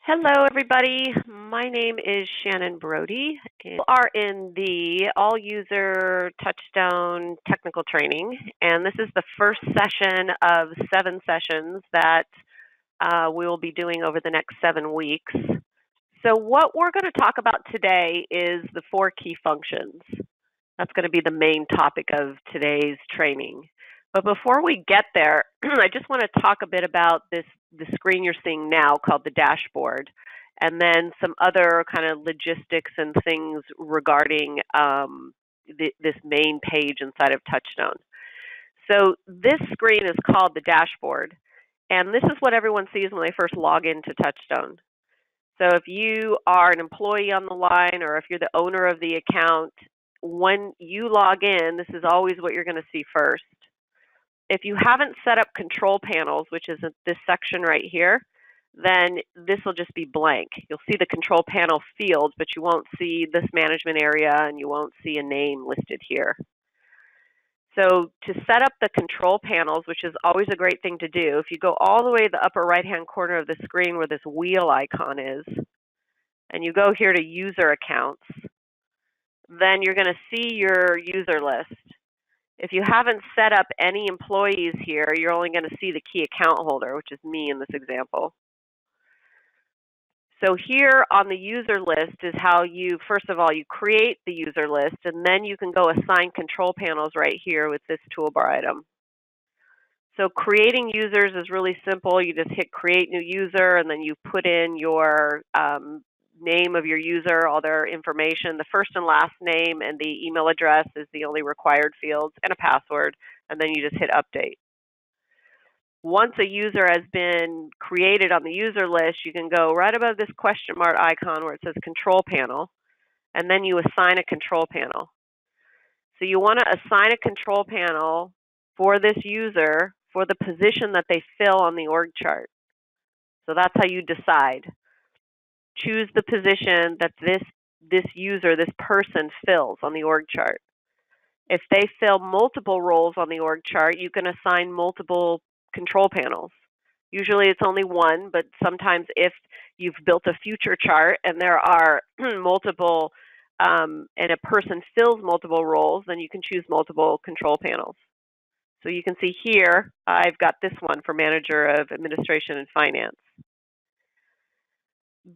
Hello, everybody. My name is Shannon Brody. We are in the all-user TouchStone technical training, and this is the first session of 7 sessions that we will be doing over the next 7 weeks. So what we're going to talk about today is the 4 key functions. That's going to be the main topic of today's training. But before we get there, I just want to talk a bit about the screen you're seeing now called the dashboard, and then some other kind of logistics and things regarding this main page inside of TouchStone. So this screen is called the dashboard, and this is what everyone sees when they first log into TouchStone. So if you are an employee on the line or if you're the owner of the account, when you log in, this is always what you're going to see first. If you haven't set up control panels, which is this section right here, then this will just be blank. You'll see the control panel fields, but you won't see this management area and you won't see a name listed here. So to set up the control panels, which is always a great thing to do, if you go all the way to the upper right-hand corner of the screen where this wheel icon is, and you go here to user accounts, then you're going to see your user list. If you haven't set up any employees here, you're only going to see the key account holder, which is me in this example. So here on the user list is how you, first of all, you create the user list, and then you can go assign control panels right here with this toolbar item. So creating users is really simple. You just hit create new user, and then you put in your name of your user, all their information. The first and last name and the email address is the only required fields, and a password, and then you just hit update. Once a user has been created on the user list, you can go right above this question mark icon where it says control panel, and then you assign a control panel. So you want to assign a control panel for this user for the position that they fill on the org chart. So that's how you decide. Choose the position that this user, this person fills on the org chart. If they fill multiple roles on the org chart, you can assign multiple control panels. Usually it's only one, but sometimes if you've built a future chart and there are multiple, and a person fills multiple roles, then you can choose multiple control panels. So you can see here, I've got this one for Manager of Administration and Finance.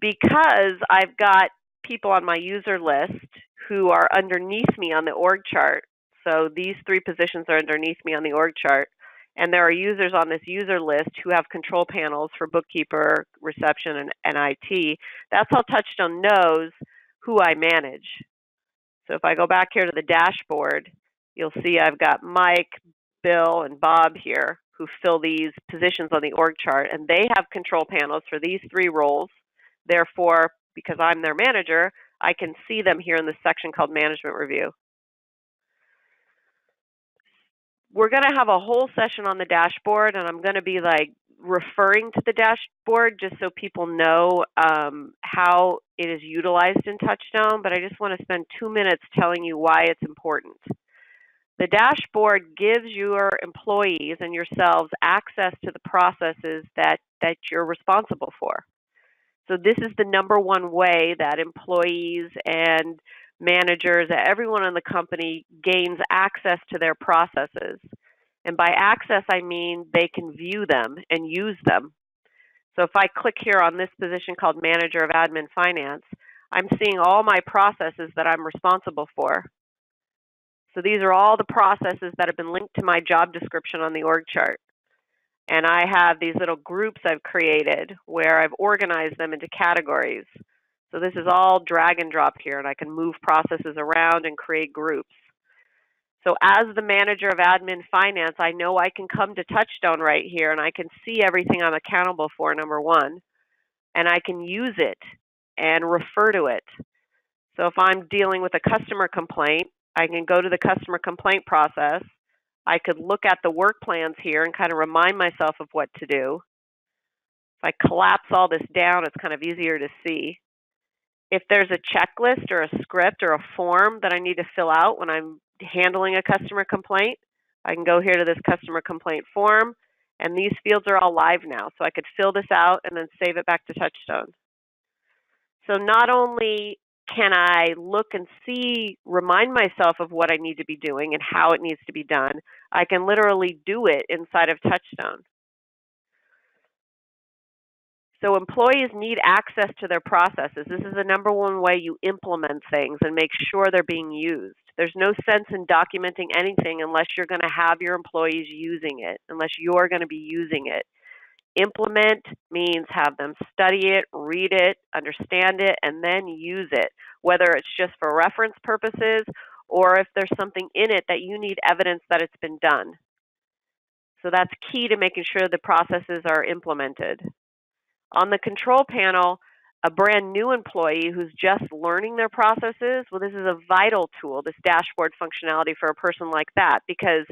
Because I've got people on my user list who are underneath me on the org chart, so these 3 positions are underneath me on the org chart, and there are users on this user list who have control panels for bookkeeper, reception, and IT, that's how TouchStone knows who I manage. So if I go back here to the dashboard, you'll see I've got Mike, Bill, and Bob here who fill these positions on the org chart, and they have control panels for these 3 roles. Therefore, because I'm their manager, I can see them here in this section called Management Review. We're going to have a whole session on the dashboard, and I'm going to be like referring to the dashboard just so people know how it is utilized in TouchStone, but I just want to spend 2 minutes telling you why it's important. The dashboard gives your employees and yourselves access to the processes that you're responsible for. So this is the #1 way that employees and managers, everyone in the company gains access to their processes. And by access, I mean they can view them and use them. So if I click here on this position called Manager of Admin Finance, I'm seeing all my processes that I'm responsible for. So these are all the processes that have been linked to my job description on the org chart. And I have these little groups I've created where I've organized them into categories. So this is all drag and drop here, and I can move processes around and create groups. So as the Manager of Admin Finance, I know I can come to TouchStone right here, and I can see everything I'm accountable for, #1, and I can use it and refer to it. So if I'm dealing with a customer complaint, I can go to the customer complaint process. I could look at the work plans here and kind of remind myself of what to do. If I collapse all this down, it's kind of easier to see. If there's a checklist or a script or a form that I need to fill out when I'm handling a customer complaint, I can go here to this customer complaint form, and these fields are all live now. So I could fill this out and then save it back to TouchStone. So not only can I look and see, remind myself of what I need to be doing and how it needs to be done, I can literally do it inside of TouchStone. So employees need access to their processes. This is the number one way you implement things and make sure they're being used. There's no sense in documenting anything unless you're going to have your employees using it, unless you're going to be using it. Implement means have them study it, read it, understand it, and then use it, whether it's just for reference purposes or if there's something in it that you need evidence that it's been done. So that's key to making sure the processes are implemented. On the control panel, a brand new employee who's just learning their processes, well, this is a vital tool, this dashboard functionality for a person like that, because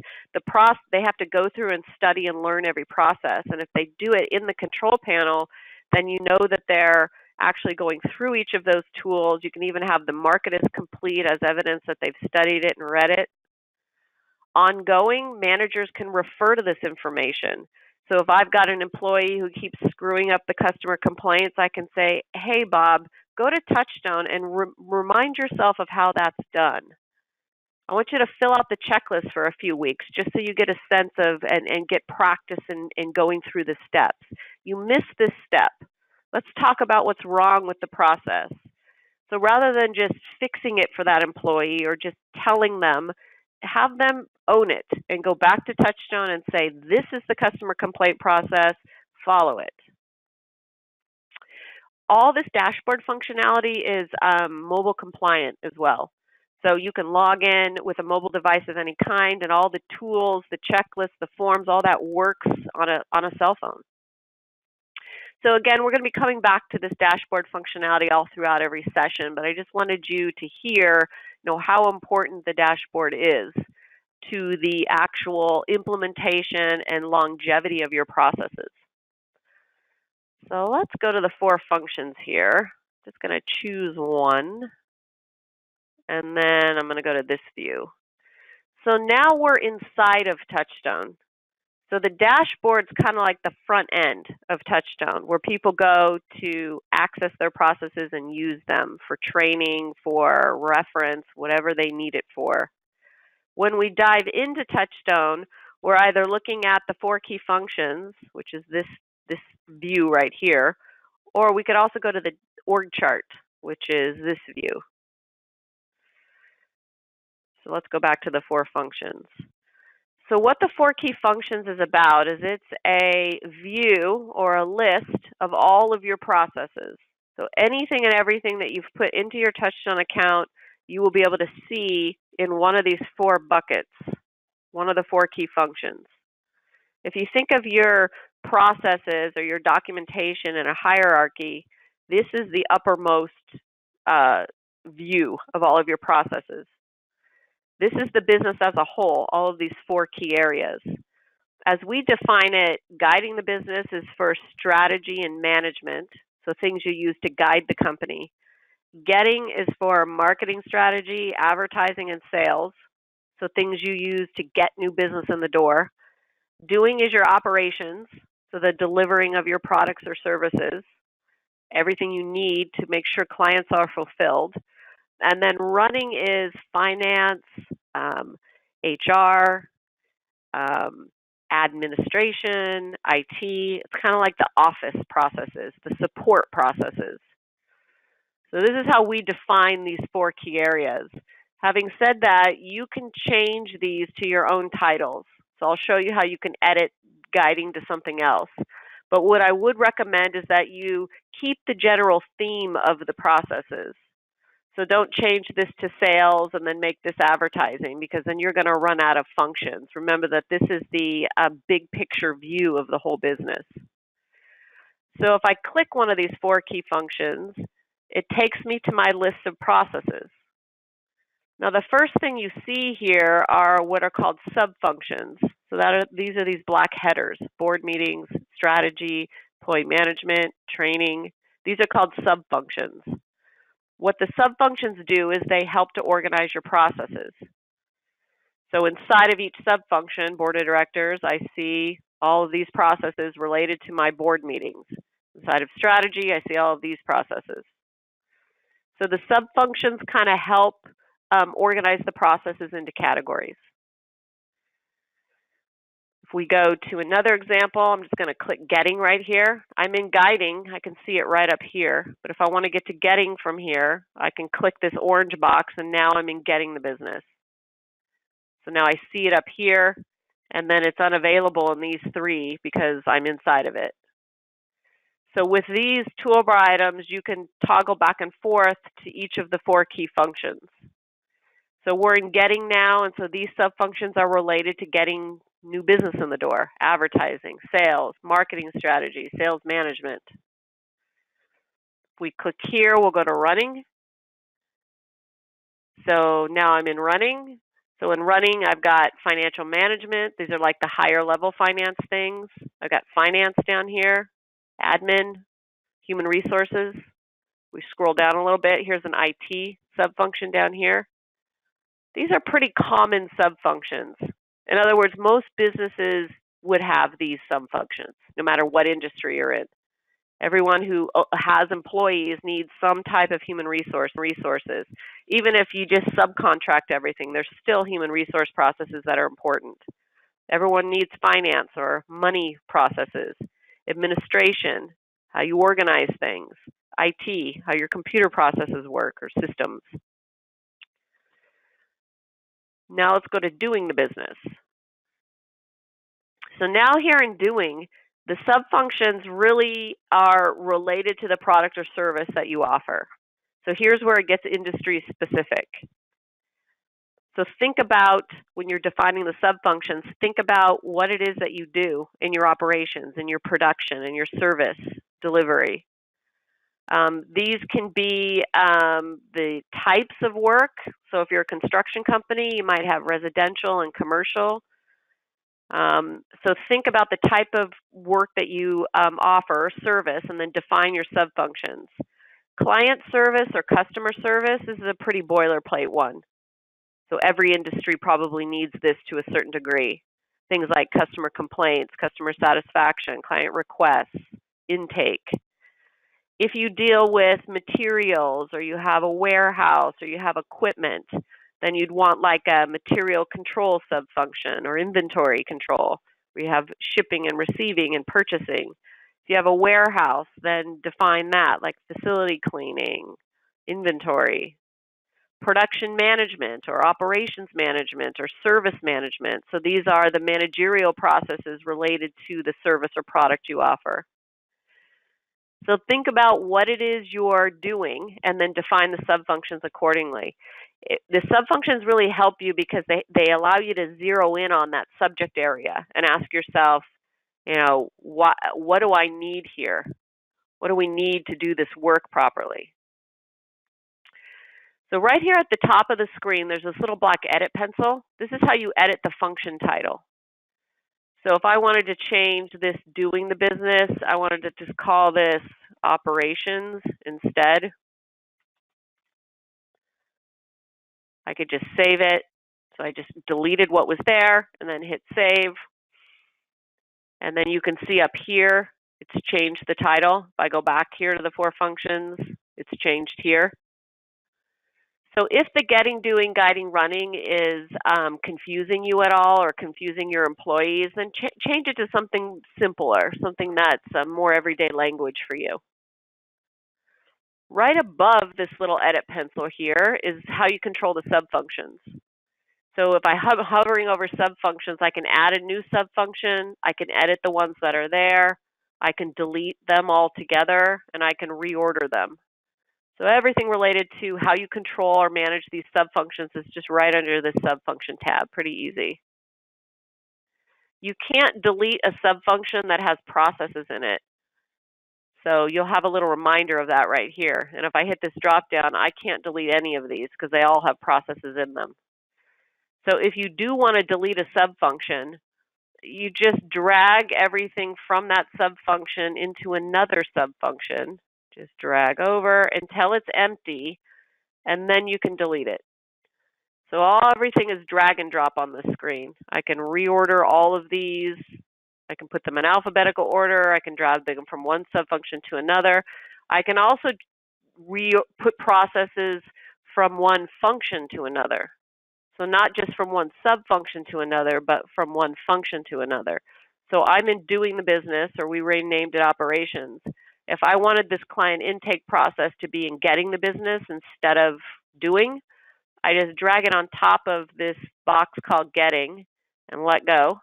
they have to go through and study and learn every process. And if they do it in the control panel, then you know that they're actually going through each of those tools. You can even have the mark it as complete as evidence that they've studied it and read it. Ongoing, managers can refer to this information. So if I've got an employee who keeps screwing up the customer complaints, I can say, hey, Bob, go to TouchStone and remind yourself of how that's done. I want you to fill out the checklist for a few weeks just so you get a sense of and get practice in going through the steps. You missed this step. Let's talk about what's wrong with the process. So rather than just fixing it for that employee or just telling them, have them own it and go back to TouchStone and say, this is the customer complaint process, follow it. All this dashboard functionality is mobile compliant as well. So you can log in with a mobile device of any kind, and all the tools, the checklists, the forms, all that works on a cell phone. So again, we're going to be coming back to this dashboard functionality all throughout every session, but I just wanted you to hear, how important the dashboard is to the actual implementation and longevity of your processes. So let's go to the 4 functions here. Just going to choose one, and then I'm going to go to this view. So now we're inside of TouchStone. So the dashboard's kind of like the front end of TouchStone, where people go to access their processes and use them for training, for reference, whatever they need it for. When we dive into TouchStone, we're either looking at the 4 key functions, which is this view right here, or we could also go to the org chart, which is this view. So let's go back to the 4 functions. So what the 4 key functions is about is it's a view or a list of all of your processes. So anything and everything that you've put into your TouchStone account, you will be able to see in one of these 4 buckets, one of the 4 key functions. If you think of your processes or your documentation in a hierarchy, this is the uppermost view of all of your processes. This is the business as a whole, all of these 4 key areas. As we define it, guiding the business is for strategy and management, so things you use to guide the company. Getting is for marketing strategy, advertising, and sales, so things you use to get new business in the door. Doing is your operations, so the delivering of your products or services, everything you need to make sure clients are fulfilled. And then running is finance, HR, administration, IT. It's kind of like the office processes, the support processes. So this is how we define these 4 key areas. Having said that, you can change these to your own titles. So I'll show you how you can edit guiding to something else. But what I would recommend is that you keep the general theme of the processes. So don't change this to sales and then make this advertising, because then you're going to run out of functions. Remember that this is the big picture view of the whole business. So if I click one of these 4 key functions, it takes me to my list of processes. Now the first thing you see here are what are called sub-functions. So these are these black headers: board meetings, strategy, employee management, training. These are called sub-functions. What the sub-functions do is they help to organize your processes. So inside of each sub-function, board of directors, I see all of these processes related to my board meetings. Inside of strategy, I see all of these processes. So the sub-functions kind of help organize the processes into categories. If we go to another example, I'm just going to click Getting right here. I'm in Guiding. I can see it right up here. But if I want to get to Getting from here, I can click this orange box, and now I'm in Getting the Business. So now I see it up here, and then it's unavailable in these three because I'm inside of it. So with these toolbar items, you can toggle back and forth to each of the 4 key functions. So we're in Getting now, and so these sub-functions are related to getting new business in the door: advertising, sales, marketing strategy, sales management. If we click here, we'll go to Running. So now I'm in Running. So in Running, I've got financial management. These are like the higher level finance things. I've got finance down here, admin, human resources. We scroll down a little bit. Here's an IT sub-function down here. These are pretty common sub-functions. In other words, most businesses would have these sub-functions, no matter what industry you're in. Everyone who has employees needs some type of human resources. Even if you just subcontract everything, there's still human resource processes that are important. Everyone needs finance or money processes, administration, how you organize things, IT, how your computer processes work or systems. Now let's go to Doing the Business. So now here in Doing, the sub-functions really are related to the product or service that you offer. So here's where it gets industry specific. So think about, when you're defining the sub-functions, think about what it is that you do in your operations, in your production, in your service delivery. These can be the types of work. So if you're a construction company, you might have residential and commercial. So think about the type of work that you offer, service, and then define your sub-functions. Client service or customer service is a pretty boilerplate one. So every industry probably needs this to a certain degree. Things like customer complaints, customer satisfaction, client requests, intake. If you deal with materials, or you have a warehouse, or you have equipment, then you'd want like a material control sub-function or inventory control, where you have shipping and receiving and purchasing. If you have a warehouse, then define that, like facility cleaning, inventory. Production management or operations management or service management. So these are the managerial processes related to the service or product you offer. So think about what it is you're doing and then define the sub-functions accordingly. The sub-functions really help you because they allow you to zero in on that subject area and ask yourself, what do I need here? What do we need to do this work properly? So right here at the top of the screen, there's this little black edit pencil. This is how you edit the function title. So if I wanted to change this Doing the Business, I wanted to just call this Operations instead. I could just save it. So I just deleted what was there and then hit Save. And then you can see up here, it's changed the title. If I go back here to the 4 functions, it's changed here. So if the Getting, Doing, Guiding, Running is confusing you at all or confusing your employees, then change it to something simpler, something that's more everyday language for you. Right above this little edit pencil here is how you control the sub-functions. So if I'm hovering over sub-functions, I can add a new sub-function, I can edit the ones that are there, I can delete them all together, and I can reorder them. So everything related to how you control or manage these sub-functions is just right under this sub-function tab, pretty easy. You can't delete a sub-function that has processes in it. So you'll have a little reminder of that right here. And if I hit this drop-down, I can't delete any of these because they all have processes in them. So if you do want to delete a sub-function, you just drag everything from that sub-function into another sub-function. Just drag over until it's empty, and then you can delete it. So everything is drag and drop on the screen. I can reorder all of these. I can put them in alphabetical order. I can drag them from one sub-function to another. I can also put processes from one function to another. So not just from one sub-function to another, but from one function to another. So I'm in doing the business, or we renamed it operations. If I wanted this client intake process to be in getting the business instead of doing, I just drag it on top of this box called getting and let go.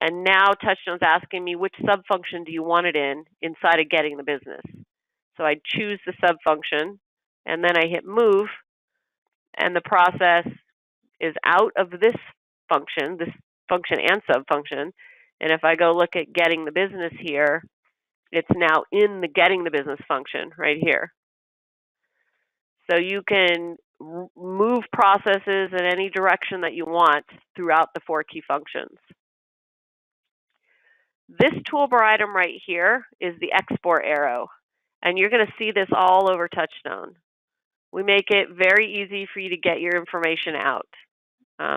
And now TouchStone's asking me, which sub-function do you want it in inside of getting the business? So I choose the sub-function, and then I hit move, and the process is out of this function and sub-function. And if I go look at getting the business here, it's now in the getting the business function right here. So you can move processes in any direction that you want throughout the 4 key functions. This toolbar item right here is the export arrow, and you're going to see this all over TouchStone. We make it very easy for you to get your information out.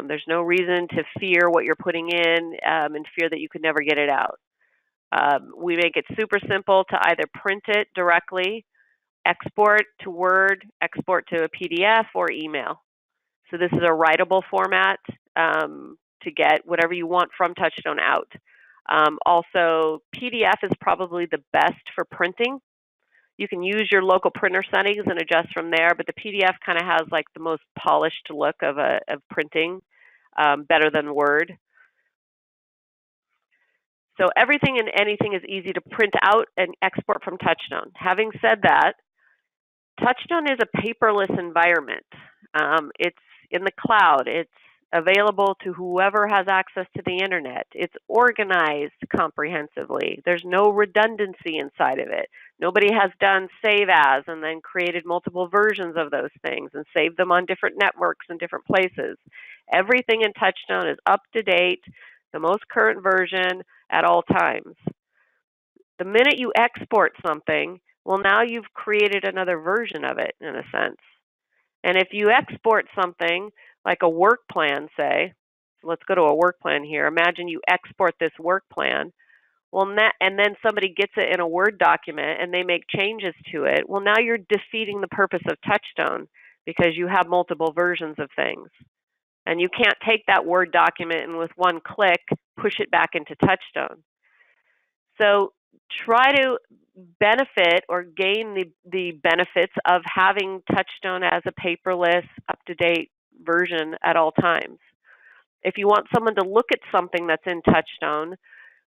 There's no reason to fear what you're putting in and fear that you could never get it out. We make it super simple to either print it directly, export to Word, export to a PDF, or email. So this is a writable format to get whatever you want from TouchStone out. Also, PDF is probably the best for printing. You can use your local printer settings and adjust from there, but the PDF kind of has like the most polished look of printing, better than Word. So everything and anything is easy to print out and export from TouchStone. Having said that, TouchStone is a paperless environment. It's in the cloud. It's available to whoever has access to the internet. It's organized comprehensively. There's no redundancy inside of it. Nobody has done save as and then created multiple versions of those things and saved them on different networks and different places. Everything in TouchStone is up to date, the most current version at all times. The minute you export something, well, now you've created another version of it in a sense. And if you export something like a work plan, say, let's go to a work plan here. Imagine you export this work plan, well, and then somebody gets it in a Word document and they make changes to it. Well, now you're defeating the purpose of TouchStone because you have multiple versions of things. And you can't take that Word document and with one click, push it back into TouchStone. So try to benefit or gain the benefits of having TouchStone as a paperless, up-to-date version at all times. If you want someone to look at something that's in TouchStone,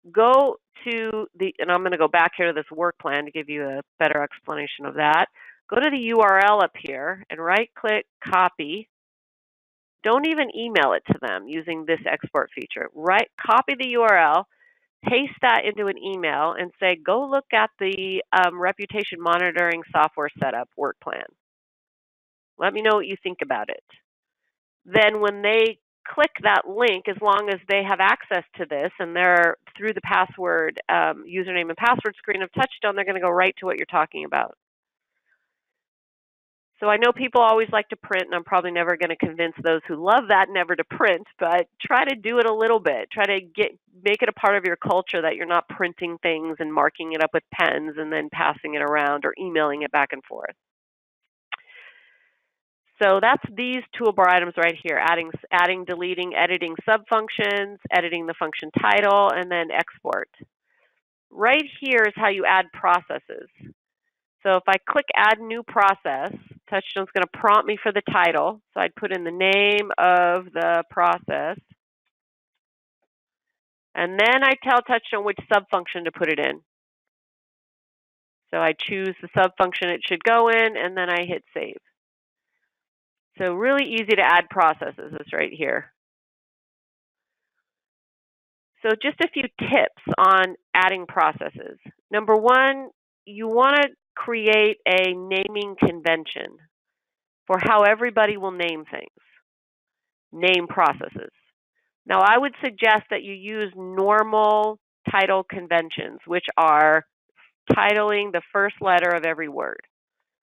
go to and I'm going to go back here to this work plan to give you a better explanation of that. Go to the URL up here and right-click copy. Don't even email it to them using this export feature. Copy the URL, paste that into an email, and say, go look at the reputation monitoring software setup work plan. Let me know what you think about it. Then when they click that link, as long as they have access to this and they're through the password, username and password screen of TouchStone, they're going to go right to what you're talking about. So I know people always like to print, and I'm probably never going to convince those who love that never to print, but try to do it a little bit. Try to make it a part of your culture that you're not printing things and marking it up with pens and then passing it around or emailing it back and forth. So that's these toolbar items right here, adding, deleting, editing subfunctions, editing the function title, and then export. Right here is how you add processes. So if I click Add New Process, TouchStone's going to prompt me for the title. So I'd put in the name of the process. And then I tell TouchStone which subfunction to put it in. So I choose the subfunction it should go in, and then I hit Save. So really easy to add processes is right here. So just a few tips on adding processes. Number one, you want to create a naming convention for how everybody will name things, name processes. Now, I would suggest that you use normal title conventions, which are titling the first letter of every word.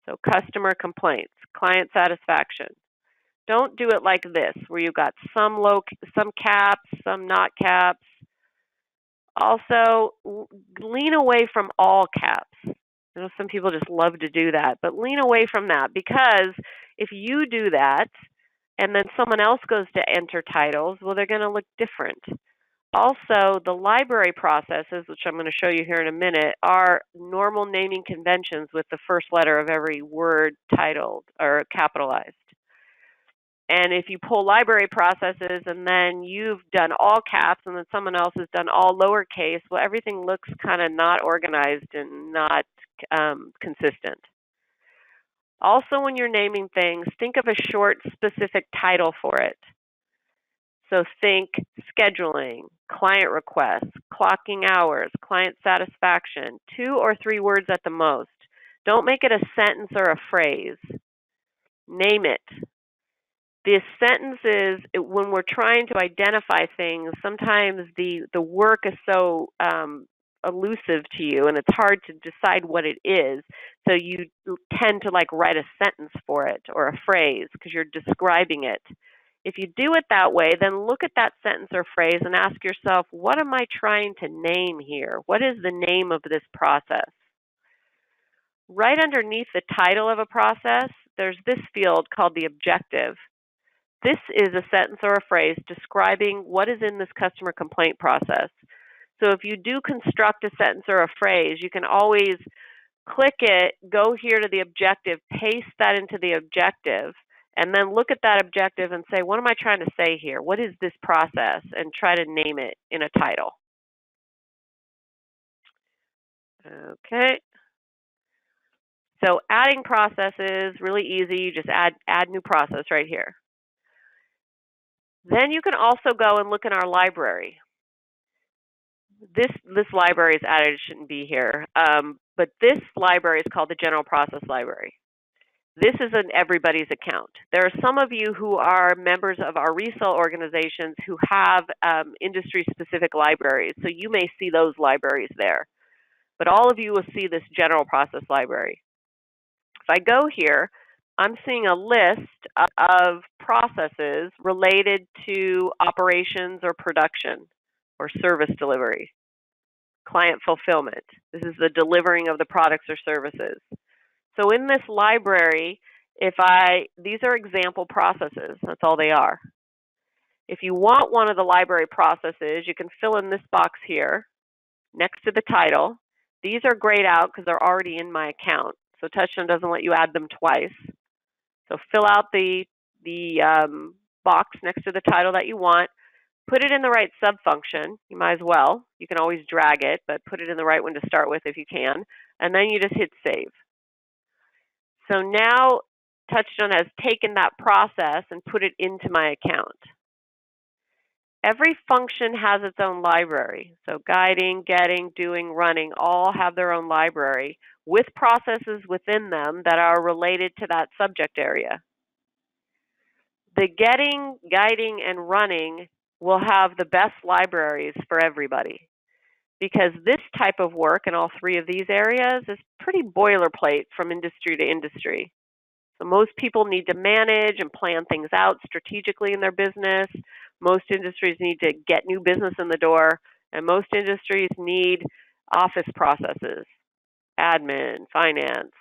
So customer complaints, client satisfaction. Don't do it like this, where you've got some caps, some not caps. Also, lean away from all caps. I know some people just love to do that, but lean away from that, because if you do that and then someone else goes to enter titles, well, they're going to look different. Also, the library processes, which I'm going to show you here in a minute, are normal naming conventions with the first letter of every word titled or capitalized. And if you pull library processes and then you've done all caps and then someone else has done all lowercase, well, everything looks kind of not organized and not consistent. Also, when you're naming things, think of a short, specific title for it. So think scheduling, client requests, clocking hours, client satisfaction, 2 or 3 words at the most. Don't make it a sentence or a phrase. Name it. The sentences, when we're trying to identify things, sometimes the work is so elusive to you and it's hard to decide what it is. So you tend to write a sentence for it or a phrase because you're describing it. If you do it that way, then look at that sentence or phrase and ask yourself, what am I trying to name here? What is the name of this process? Right underneath the title of a process, there's this field called the objective. This is a sentence or a phrase describing what is in this customer complaint process. So if you do construct a sentence or a phrase, you can always click it, go here to the objective, paste that into the objective, and then look at that objective and say, what am I trying to say here? What is this process? And try to name it in a title. Okay. So adding processes, really easy. You just add new process right here. Then you can also go and look in our library. This library is added, it shouldn't be here. But this library is called the General Process Library. This is in everybody's account. There are some of you who are members of our resale organizations who have industry-specific libraries, so you may see those libraries there. But all of you will see this General Process Library. If I go here, I'm seeing a list of processes related to operations or production or service delivery, client fulfillment. This is the delivering of the products or services. So in this library, these are example processes. That's all they are. If you want one of the library processes, you can fill in this box here next to the title. These are grayed out because they're already in my account. So TouchStone doesn't let you add them twice. So fill out the box next to the title that you want. Put it in the right subfunction. You might as well. You can always drag it, but put it in the right one to start with if you can. And then you just hit save. So now TouchStone has taken that process and put it into my account. Every function has its own library. So guiding, getting, doing, running all have their own library with processes within them that are related to that subject area. The getting, guiding, and running will have the best libraries for everybody, because this type of work in all 3 of these areas is pretty boilerplate from industry to industry. So most people need to manage and plan things out strategically in their business. Most industries need to get new business in the door, and most industries need office processes, admin, finance.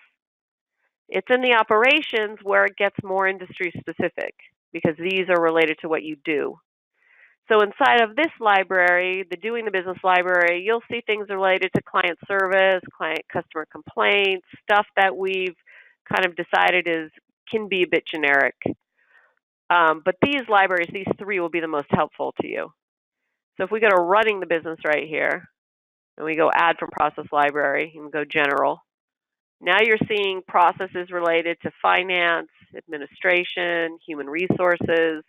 It's in the operations where it gets more industry specific, because these are related to what you do. So inside of this library, the Doing the Business library, you'll see things related to client service, client customer complaints, stuff that we've kind of decided can be a bit generic. But these libraries, these 3 will be the most helpful to you. So if we go to Running the Business right here, and we go Add from Process Library, and go General, now you're seeing processes related to finance, administration, human resources.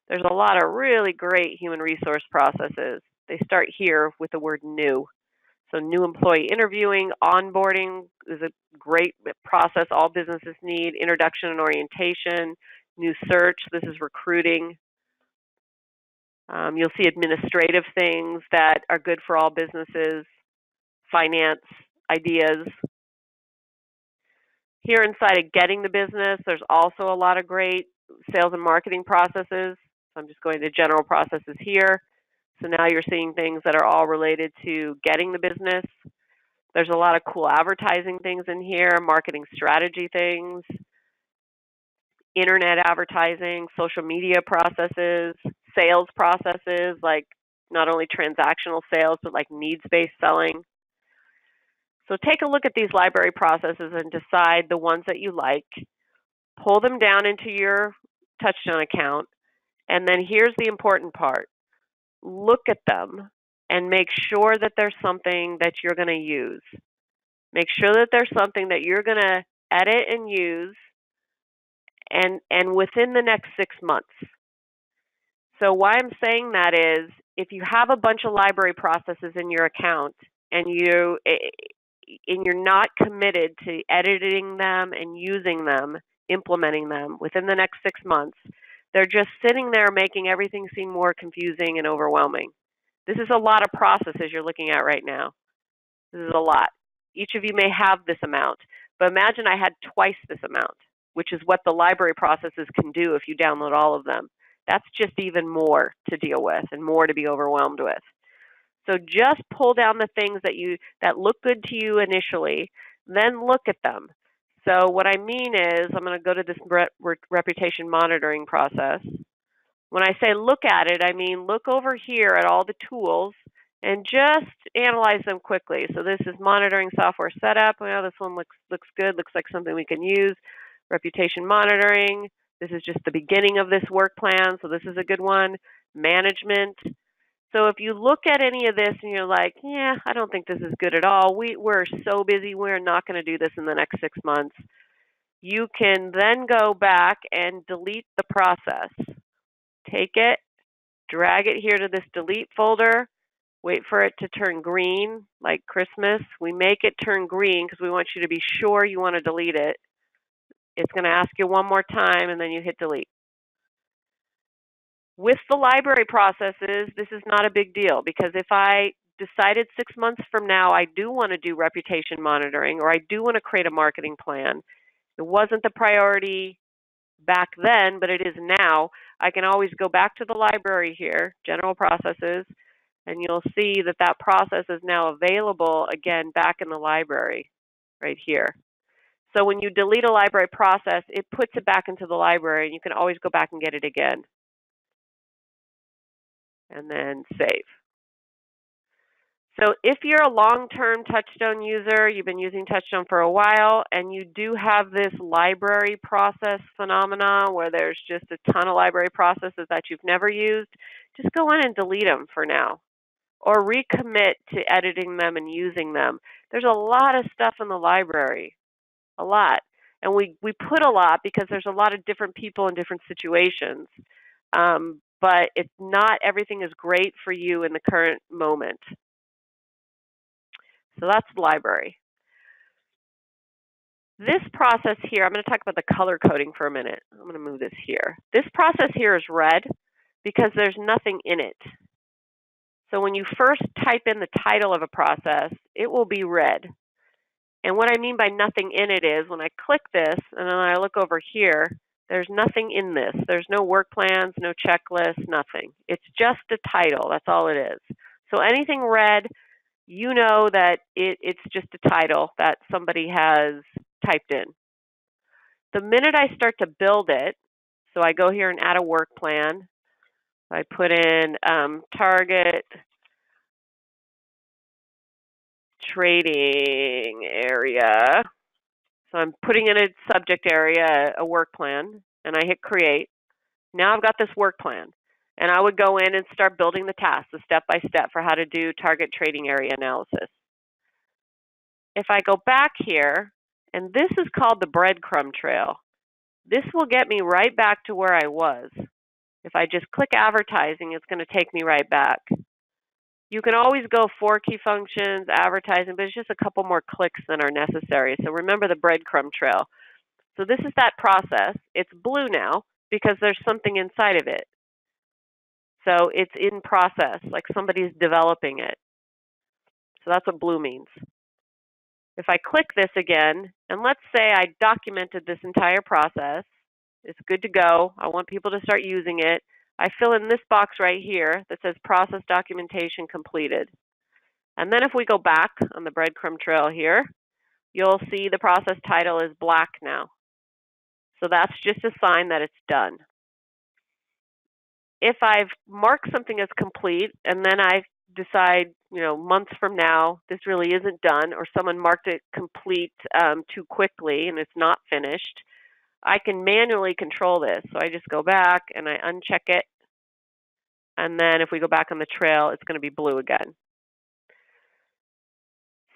There's a lot of really great human resource processes. They start here with the word new. So new employee interviewing, onboarding is a great process all businesses need. Introduction and orientation, new search, this is recruiting. You'll see administrative things that are good for all businesses, finance, ideas. Here inside of Getting the Business, there's also a lot of great sales and marketing processes. So I'm just going to general processes here. So now you're seeing things that are all related to getting the business. There's a lot of cool advertising things in here, marketing strategy things, internet advertising, social media processes, sales processes, like not only transactional sales, but like needs-based selling. So take a look at these library processes and decide the ones that you like. Pull them down into your TouchStone account. And then here's the important part. Look at them and make sure that there's something that you're going to use. Make sure that there's something that you're going to edit and use and within the next 6 months. So why I'm saying that is if you have a bunch of library processes in your account and you're not committed to editing them and using them, implementing them within the next 6 months, they're just sitting there making everything seem more confusing and overwhelming. This is a lot of processes you're looking at right now. This is a lot. Each of you may have this amount, but imagine I had twice this amount, which is what the library processes can do if you download all of them. That's just even more to deal with and more to be overwhelmed with. So just pull down the things that look good to you initially, then look at them. So what I mean is, I'm going to go to this reputation monitoring process. When I say look at it, I mean look over here at all the tools and just analyze them quickly. So this is monitoring software setup. Well, this one looks good, looks like something we can use. Reputation monitoring. This is just the beginning of this work plan, so this is a good one. Management. So if you look at any of this and you're like, yeah, I don't think this is good at all. We're so busy, we're not going to do this in the next 6 months. You can then go back and delete the process. Take it, drag it here to this delete folder, wait for it to turn green, like Christmas. We make it turn green because we want you to be sure you want to delete it. It's going to ask you one more time, and then you hit delete. With the library processes, this is not a big deal because if I decided 6 months from now I do want to do reputation monitoring or I do want to create a marketing plan, it wasn't the priority back then, but it is now, I can always go back to the library here, general processes, and you'll see that that process is now available again back in the library right here. So when you delete a library process, it puts it back into the library, and you can always go back and get it again. And then save. So if you're a long-term TouchStone user, you've been using TouchStone for a while, and you do have this library process phenomena where there's just a ton of library processes that you've never used, just go in and delete them for now. Or recommit to editing them and using them. There's a lot of stuff in the library, a lot. And we put a lot because there's a lot of different people in different situations. But it's not everything is great for you in the current moment. So that's the library. This process here, I'm going to talk about the color coding for a minute. I'm going to move this here. This process here is red because there's nothing in it. So when you first type in the title of a process, it will be red. And what I mean by nothing in it is when I click this and then I look over here, there's nothing in this. There's no work plans, no checklist, nothing. It's just a title. That's all it is. So anything red, you know that it's just a title that somebody has typed in. The minute I start to build it, so I go here and add a work plan. I put in target trading area. So I'm putting in a subject area, a work plan, and I hit create. Now I've got this work plan. And I would go in and start building the tasks, the step-by-step for how to do target trading area analysis. If I go back here, and this is called the breadcrumb trail, this will get me right back to where I was. If I just click advertising, it's going to take me right back. You can always go 4 key functions, advertising, but it's just a couple more clicks than are necessary. So remember the breadcrumb trail. So this is that process. It's blue now because there's something inside of it. So it's in process, like somebody's developing it. So that's what blue means. If I click this again, and let's say I documented this entire process, it's good to go. I want people to start using it. I fill in this box right here that says process documentation completed. And then if we go back on the breadcrumb trail here, you'll see the process title is black now. So that's just a sign that it's done. If I've marked something as complete and then I decide, months from now, this really isn't done, or someone marked it complete too quickly and it's not finished, I can manually control this. So I just go back and I uncheck it. And then if we go back on the trail, it's going to be blue again.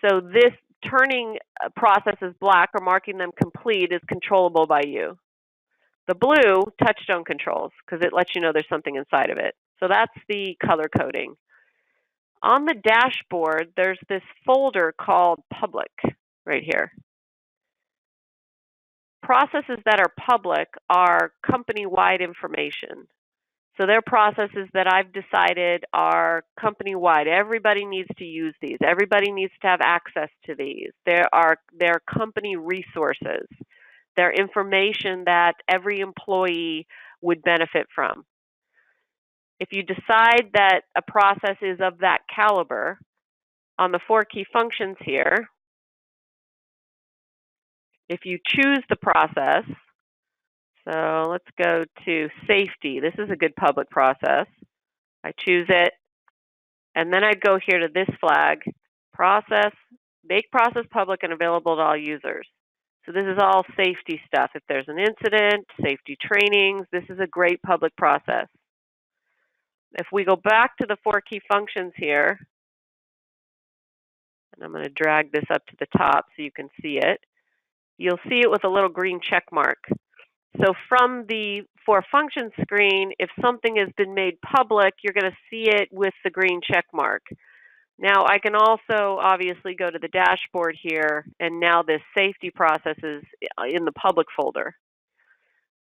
So this turning processes black or marking them complete is controllable by you. The blue, TouchStone controls, because it lets you know there's something inside of it. So that's the color coding. On the dashboard, there's this folder called Public right here. Processes that are public are company-wide information. So they're processes that I've decided are company-wide. Everybody needs to use these. Everybody needs to have access to these. They're company resources. They're information that every employee would benefit from. If you decide that a process is of that caliber, on the 4 key functions here, if you choose the process, so let's go to safety. This is a good public process. I choose it, and then I'd go here to this flag, process, make process public and available to all users. So this is all safety stuff. If there's an incident, safety trainings, this is a great public process. If we go back to the 4 key functions here, and I'm going to drag this up to the top so you can see it, you'll see it with a little green check mark. So from the 4 functions screen, if something has been made public, you're going to see it with the green check mark. Now I can also obviously go to the dashboard here, and now this safety process is in the public folder.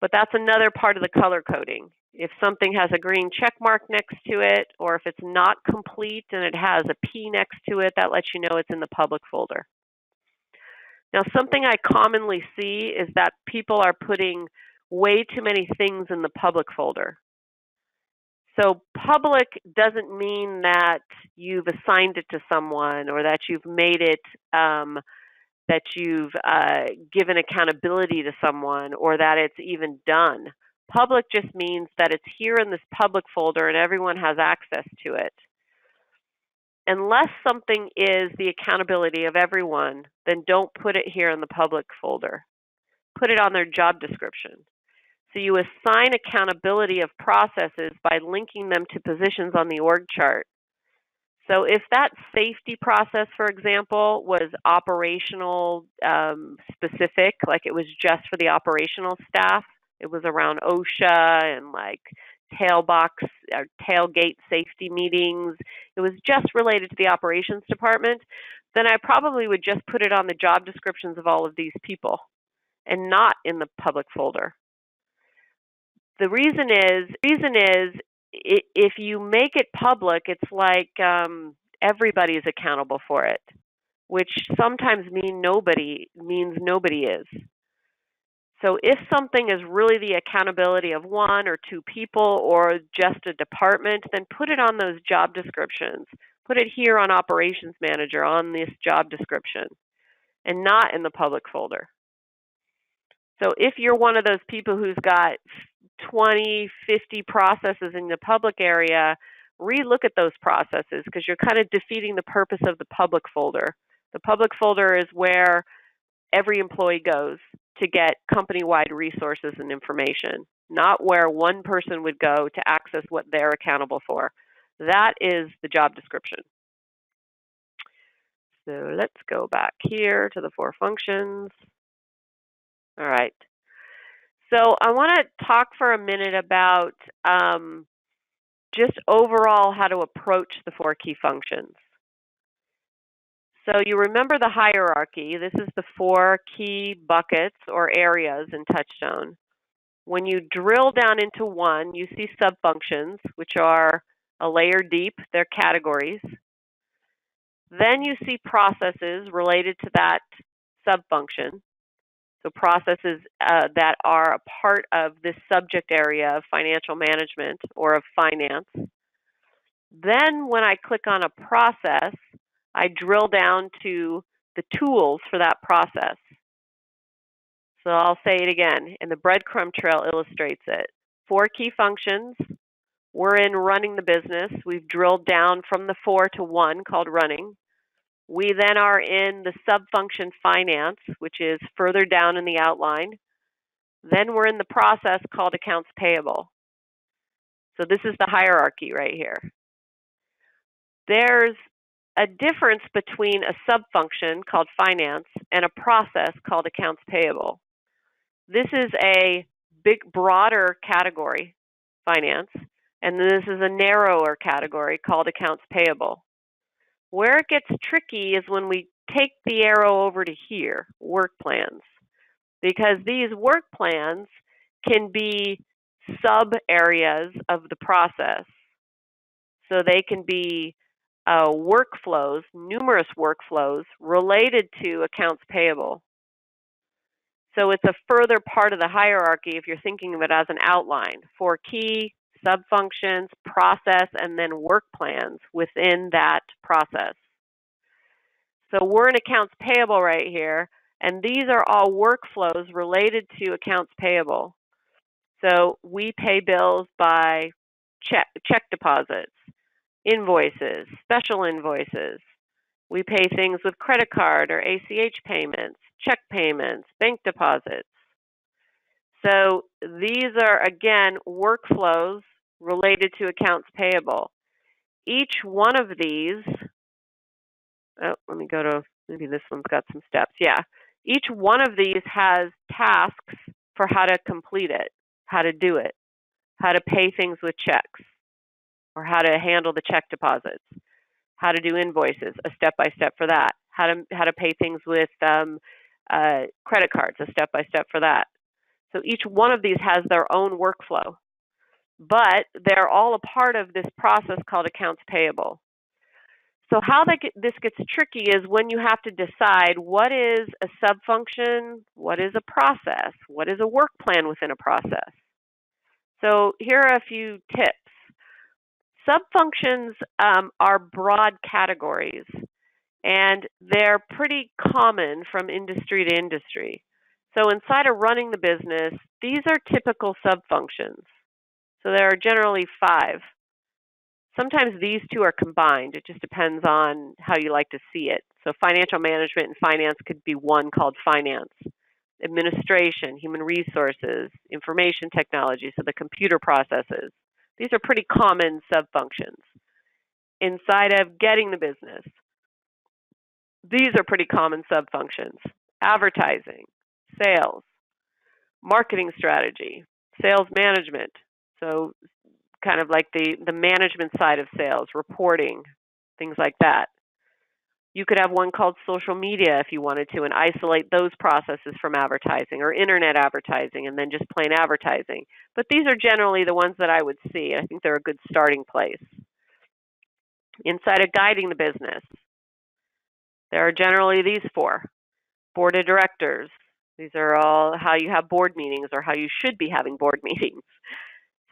But that's another part of the color coding. If something has a green check mark next to it, or if it's not complete and it has a P next to it, that lets you know it's in the public folder. Now, something I commonly see is that people are putting way too many things in the public folder. So public doesn't mean that you've assigned it to someone or that you've made it, that you've given accountability to someone, or that it's even done. Public just means that it's here in this public folder and everyone has access to it. Unless something is the accountability of everyone, then don't put it here in the public folder. Put it on their job description. So you assign accountability of processes by linking them to positions on the org chart. So if that safety process, for example, was operational specific, like it was just for the operational staff, it was around OSHA and like tailgate safety meetings, it was just related to the operations department, then I probably would just put it on the job descriptions of all of these people and not in the public folder. The reason is if you make it public, it's like everybody is accountable for it, which sometimes means nobody is. So if something is really the accountability of 1 or 2 people or just a department, then put it on those job descriptions. Put it here on Operations Manager on this job description and not in the public folder. So if you're one of those people who's got 20, 50 processes in the public area, relook at those processes because you're kind of defeating the purpose of the public folder. The public folder is where every employee goes to get company-wide resources and information, not where one person would go to access what they're accountable for. That is the job description. So let's go back here to the 4 functions. All right. So I want to talk for a minute about just overall how to approach the 4 key functions. So you remember the hierarchy. This is the 4 key buckets or areas in TouchStone. When you drill down into one, you see subfunctions, which are a layer deep. They're categories. Then you see processes related to that subfunction. So processes that are a part of this subject area of financial management or of finance. Then when I click on a process, I drill down to the tools for that process. So I'll say it again, and the breadcrumb trail illustrates it. 4 key functions. We're in running the business. We've drilled down from the 4 to 1 called running. We then are in the sub-function finance, which is further down in the outline. Then we're in the process called accounts payable. So this is the hierarchy right here. There's a difference between a sub-function called finance and a process called accounts payable. This is a big, broader category, finance, and this is a narrower category called accounts payable. Where it gets tricky is when we take the arrow over to here, work plans, because these work plans can be sub-areas of the process. So they can be workflows, numerous workflows related to accounts payable. So it's a further part of the hierarchy if you're thinking of it as an outline. 4 key sub-functions, process, and then work plans within that process. So we're in accounts payable right here, and these are all workflows related to accounts payable. So we pay bills by check deposits, invoices, special invoices. We pay things with credit card or ACH payments, check payments, bank deposits. So these are, again, workflows related to accounts payable. Each one of these, let me go to, maybe this one's got some steps. Yeah. Each one of these has tasks for how to complete it, how to do it, how to pay things with checks, or how to handle the check deposits, how to do invoices, a step-by-step for that, how to pay things with credit cards, a step-by-step for that. So each one of these has their own workflow, but they're all a part of this process called accounts payable. So how this gets tricky is when you have to decide what is a sub-function, what is a process, what is a work plan within a process. So here are a few tips. Sub-functions are broad categories, and they're pretty common from industry to industry. So inside of running the business, these are typical sub-functions. So there are generally 5. Sometimes these 2 are combined. It just depends on how you like to see it. So financial management and finance could be one called finance. Administration, human resources, information technology, so the computer processes. These are pretty common sub-functions. Inside of getting the business, these are pretty common sub-functions. Advertising, sales, marketing strategy, sales management, so kind of like the management side of sales, reporting, things like that. You could have one called social media if you wanted to and isolate those processes from advertising, or internet advertising and then just plain advertising. But these are generally the ones that I would see. I think they're a good starting place. Inside of guiding the business, there are generally these 4. Board of directors. These are all how you have board meetings or how you should be having board meetings.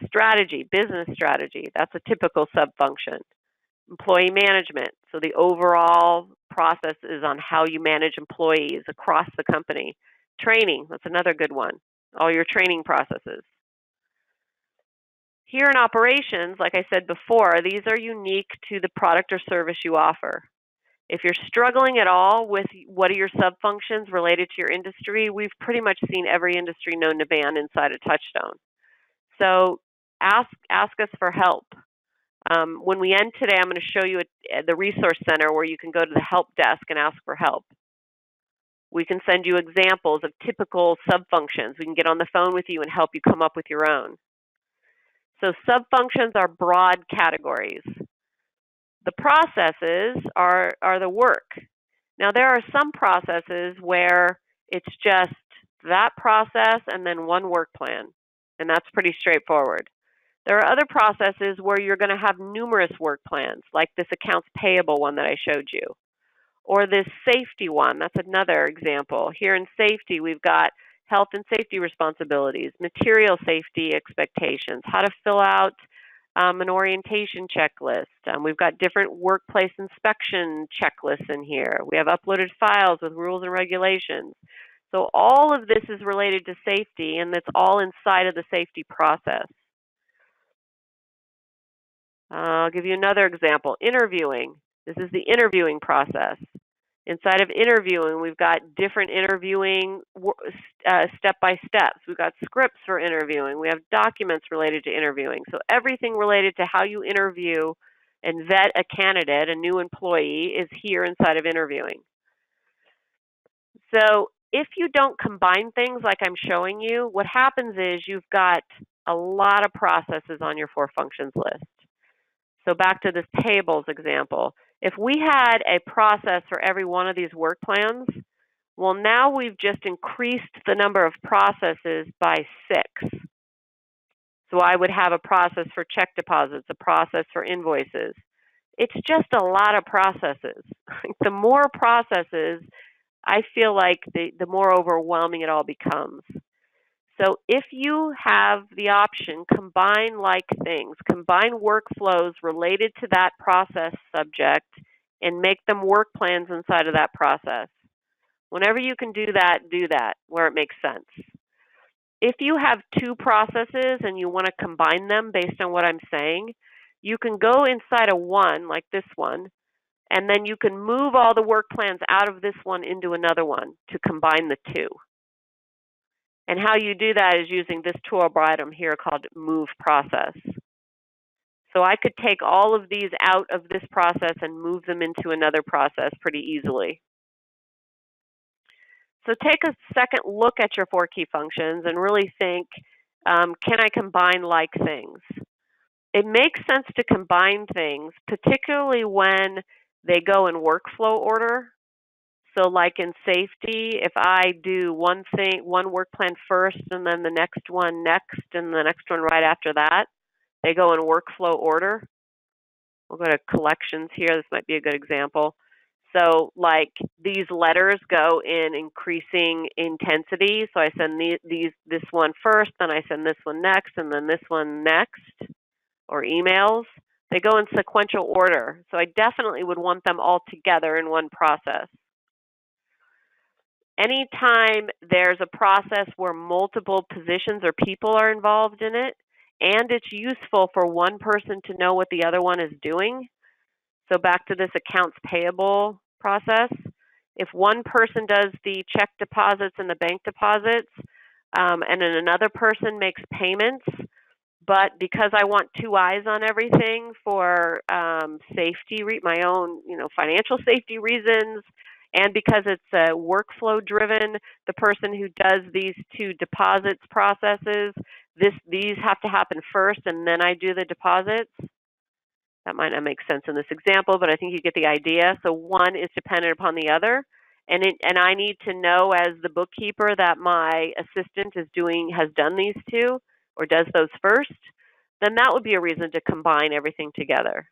Strategy, business strategy. That's a typical sub-function. Employee management. So the overall process is on how you manage employees across the company. Training. That's another good one. All your training processes. Here in operations, like I said before, these are unique to the product or service you offer. If you're struggling at all with what are your sub-functions related to your industry, we've pretty much seen every industry known to man inside of TouchStone. So ask us for help. When we end today, I'm going to show you the resource center where you can go to the help desk and ask for help. We can send you examples of typical sub-functions. We can get on the phone with you and help you come up with your own. So sub-functions are broad categories. The processes are the work. Now, there are some processes where it's just that process and then one work plan, and that's pretty straightforward. There are other processes where you're going to have numerous work plans, like this accounts payable one that I showed you, or this safety one. That's another example. Here in safety, we've got health and safety responsibilities, material safety expectations, how to fill out an orientation checklist. We've got different workplace inspection checklists in here. We have uploaded files with rules and regulations. So all of this is related to safety, and it's all inside of the safety process. I'll give you another example. Interviewing. This is the interviewing process. Inside of interviewing, we've got different interviewing step-by-steps. We've got scripts for interviewing. We have documents related to interviewing. So everything related to how you interview and vet a candidate, a new employee, is here inside of interviewing. So if you don't combine things like I'm showing you, what happens is you've got a lot of processes on your 4 functions list. So back to this tables example. If we had a process for every one of these work plans, well, now we've just increased the number of processes by 6. So I would have a process for check deposits, a process for invoices. It's just a lot of processes. The more processes, I feel like the more overwhelming it all becomes. So if you have the option, combine like things, combine workflows related to that process subject and make them work plans inside of that process. Whenever you can do that where it makes sense. If you have 2 processes and you want to combine them based on what I'm saying, you can go inside of one, like this one, and then you can move all the work plans out of this one into another one to combine the 2. And how you do that is using this toolbar item here called Move Process. So I could take all of these out of this process and move them into another process pretty easily. So take a second look at your 4 key functions and really think, can I combine like things? It makes sense to combine things, particularly when they go in workflow order. So like in safety, if I do one work plan first and then the next one next and the next one right after that, they go in workflow order. We'll go to collections here. This might be a good example. So like these letters go in increasing intensity. So I send this one first, then I send this one next, and then this one next, or emails. They go in sequential order. So I definitely would want them all together in one process. Anytime there's a process where multiple positions or people are involved in it, and it's useful for one person to know what the other one is doing. So back to this accounts payable process. If one person does the check deposits and the bank deposits, and then another person makes payments, but because I want 2 eyes on everything for safety, my own financial safety reasons, and because it's workflow driven, the person who does these 2 deposits processes, these have to happen first and then I do the deposits. That might not make sense in this example, but I think you get the idea. So one is dependent upon the other, and I need to know as the bookkeeper that my assistant has done these 2 or does those first, then that would be a reason to combine everything together.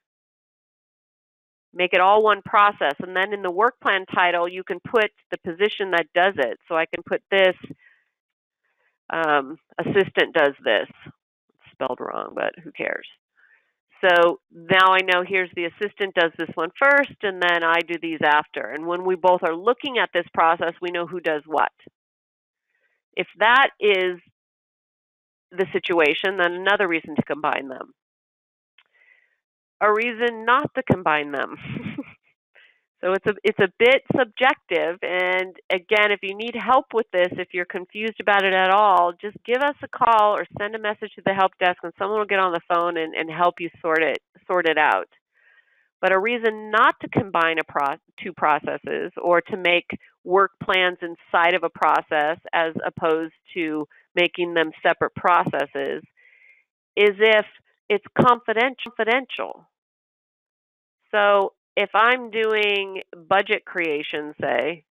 Make it all one process, and then in the work plan title, you can put the position that does it. So I can put this, assistant does this. It's spelled wrong, but who cares? So now I know here's the assistant does this one first, and then I do these after. And when we both are looking at this process, we know who does what. If that is the situation, then another reason to combine them. A reason not to combine them. So it's a bit subjective, and again, if you need help with this, if you're confused about it at all, just give us a call or send a message to the help desk, and someone will get on the phone and help you sort it out. But a reason not to combine 2 processes or to make work plans inside of a process as opposed to making them separate processes is if it's confidential. So if I'm doing budget creation, say,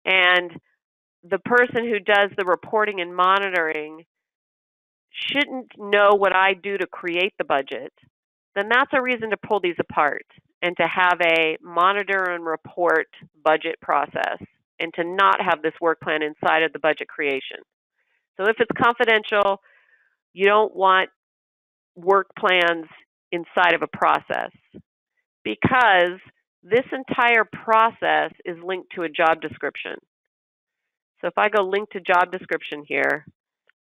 and the person who does the reporting and monitoring shouldn't know what I do to create the budget, then that's a reason to pull these apart and to have a monitor and report budget process and to not have this work plan inside of the budget creation. So if it's confidential, you don't want work plans inside of a process, because this entire process is linked to a job description. So if I go link to job description here,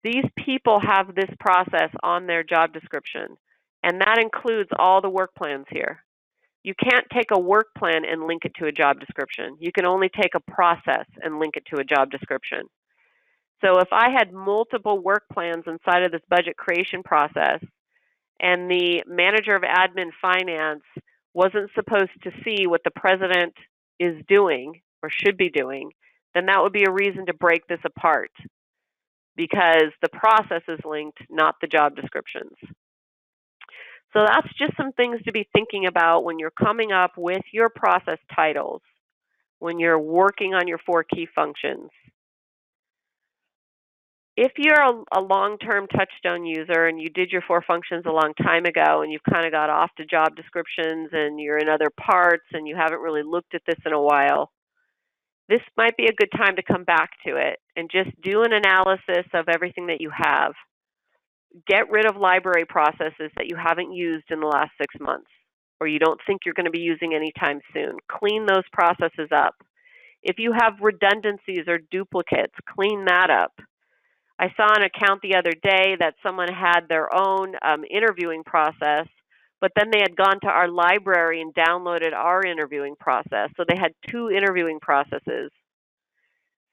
these people have this process on their job description, and that includes all the work plans here. You can't take a work plan and link it to a job description. You can only take a process and link it to a job description. So if I had multiple work plans inside of this budget creation process, and the manager of admin finance wasn't supposed to see what the president is doing or should be doing, then that would be a reason to break this apart, because the process is linked, not the job descriptions. So that's just some things to be thinking about when you're coming up with your process titles, when you're working on your 4 key functions. If you're a long-term TouchStone user and you did your 4 functions a long time ago and you've kind of got off to job descriptions and you're in other parts and you haven't really looked at this in a while, this might be a good time to come back to it and just do an analysis of everything that you have. Get rid of library processes that you haven't used in the last 6 months or you don't think you're going to be using anytime soon. Clean those processes up. If you have redundancies or duplicates, clean that up. I saw an account the other day that someone had their own interviewing process, but then they had gone to our library and downloaded our interviewing process. So they had 2 interviewing processes.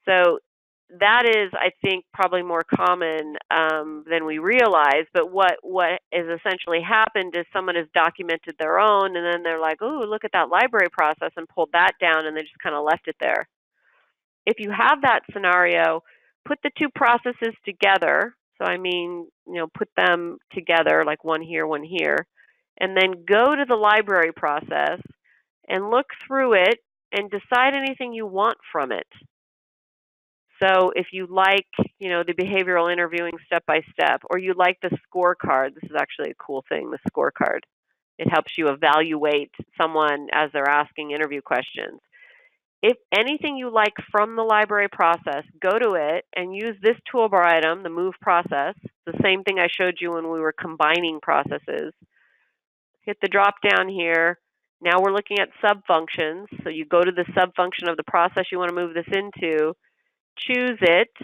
So that is, I think, probably more common than we realize. But what has essentially happened is someone has documented their own, and then they're like, "Oh, look at that library process," and pulled that down, and they just kind of left it there. If you have that scenario, put the 2 processes together. So I mean, put them together, like one here, and then go to the library process and look through it and decide anything you want from it. So if you like, the behavioral interviewing step by step, or you like the scorecard, this is actually a cool thing, the scorecard. It helps you evaluate someone as they're asking interview questions. If anything you like from the library process, go to it and use this toolbar item, the move process, the same thing I showed you when we were combining processes. Hit the drop down here. Now we're looking at sub-functions. So you go to the sub-function of the process you want to move this into, choose it.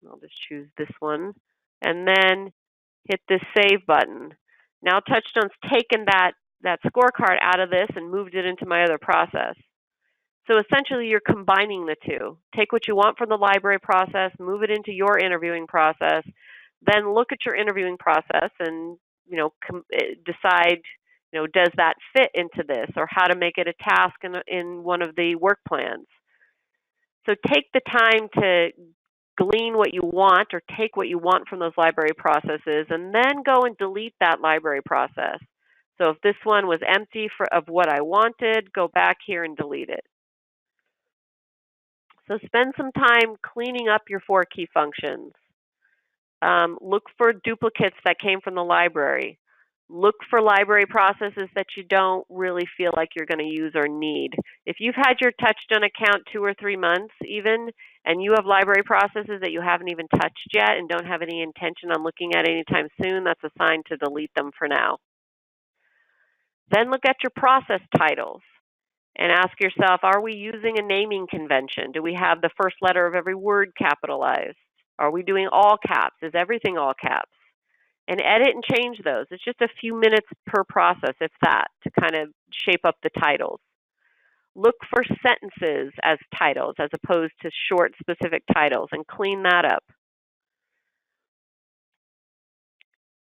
I'll just choose this one, and then hit this save button. Now TouchStone's taken that scorecard out of this and moved it into my other process. So essentially you're combining the 2. Take what you want from the library process, move it into your interviewing process, then look at your interviewing process and decide does that fit into this, or how to make it a task in one of the work plans. So take the time to glean what you want or take what you want from those library processes, and then go and delete that library process. So if this one was empty of what I wanted, go back here and delete it. So spend some time cleaning up your 4 key functions. Look for duplicates that came from the library. Look for library processes that you don't really feel like you're going to use or need. If you've had your TouchStone account 2 or 3 months even, and you have library processes that you haven't even touched yet and don't have any intention on looking at anytime soon, that's a sign to delete them for now. Then look at your process titles and ask yourself, are we using a naming convention? Do we have the first letter of every word capitalized? Are we doing all caps? Is everything all caps? And edit and change those. It's just a few minutes per process, if that, to kind of shape up the titles. Look for sentences as titles as opposed to short, specific titles, and clean that up.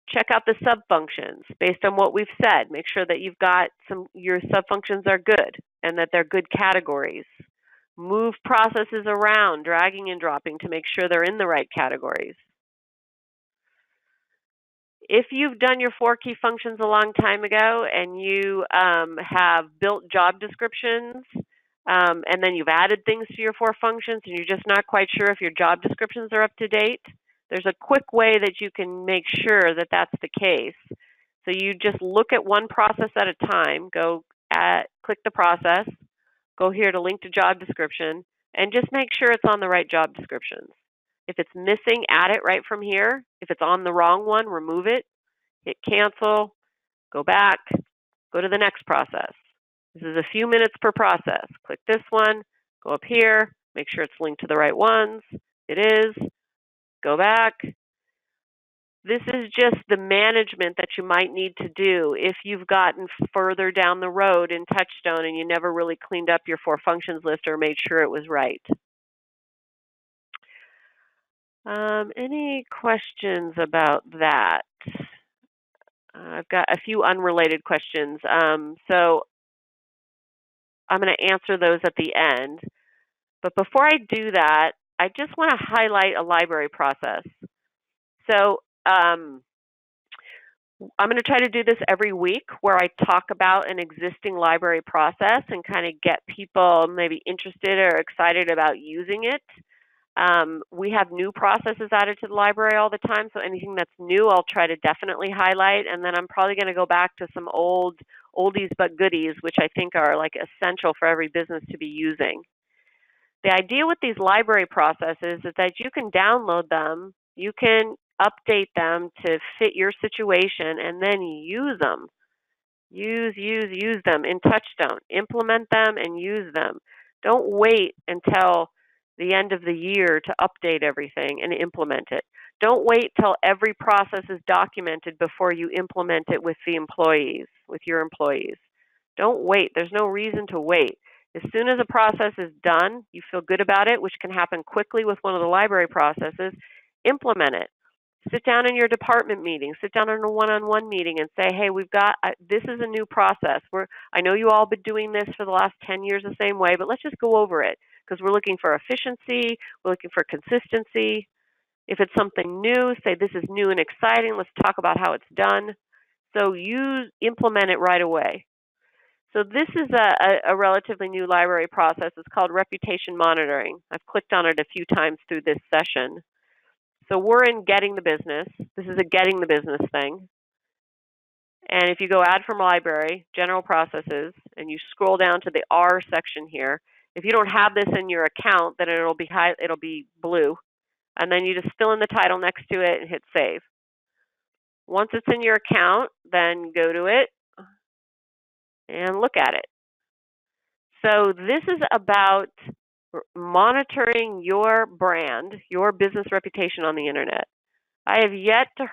Check out the sub-functions based on what we've said. Make sure that you've got your sub-functions are good and that they're good categories. Move processes around, dragging and dropping to make sure they're in the right categories. If you've done your 4 key functions a long time ago and you have built job descriptions and then you've added things to your 4 functions and you're just not quite sure if your job descriptions are up to date, there's a quick way that you can make sure that that's the case. So you just look at one process at a time, click the process, go here to link to job description, and just make sure it's on the right job descriptions. If it's missing, add it right from here. If it's on the wrong one, remove it. hit cancel, go back, go to the next process. This is a few minutes per process. Click this one, go up here, make sure it's linked to the right ones. It is. Go back. This is just the management that you might need to do if you've gotten further down the road in TouchStone and you never really cleaned up your 4 functions list or made sure it was right. Any questions about that? I've got a few unrelated questions. So I'm going to answer those at the end. But before I do that, I just want to highlight a library process. So I'm going to try to do this every week where I talk about an existing library process and kind of get people maybe interested or excited about using it. We have new processes added to the library all the time, so anything that's new I'll try to definitely highlight, and then I'm probably going to go back to some oldies but goodies, which I think are like essential for every business to be using. The idea with these library processes is that you can download them, you can update them to fit your situation, and then use them. Use them in TouchStone. Implement them and use them. Don't wait until the end of the year to update everything and implement it. Don't wait till every process is documented before you implement it with the employees, with your employees. Don't wait. There's no reason to wait. As soon as a process is done, you feel good about it, which can happen quickly with one of the library processes, implement it. Sit down in your department meeting, sit down in a one-on-one meeting and say, hey, this is a new process. I know you all been doing this for the last 10 years the same way, but let's just go over it because we're looking for efficiency, we're looking for consistency. If it's something new, say this is new and exciting, let's talk about how it's done. So you implement it right away. So this is a relatively new library process. It's called reputation monitoring. I've clicked on it a few times through this session. So we're in getting the business. This is a getting the business thing. And if you go add from library, general processes, and you scroll down to the R section here, if you don't have this in your account, then it'll be blue. And then you just fill in the title next to it and hit save. Once it's in your account, then go to it and look at it. So this is about monitoring your brand, your business reputation on the internet. I have yet to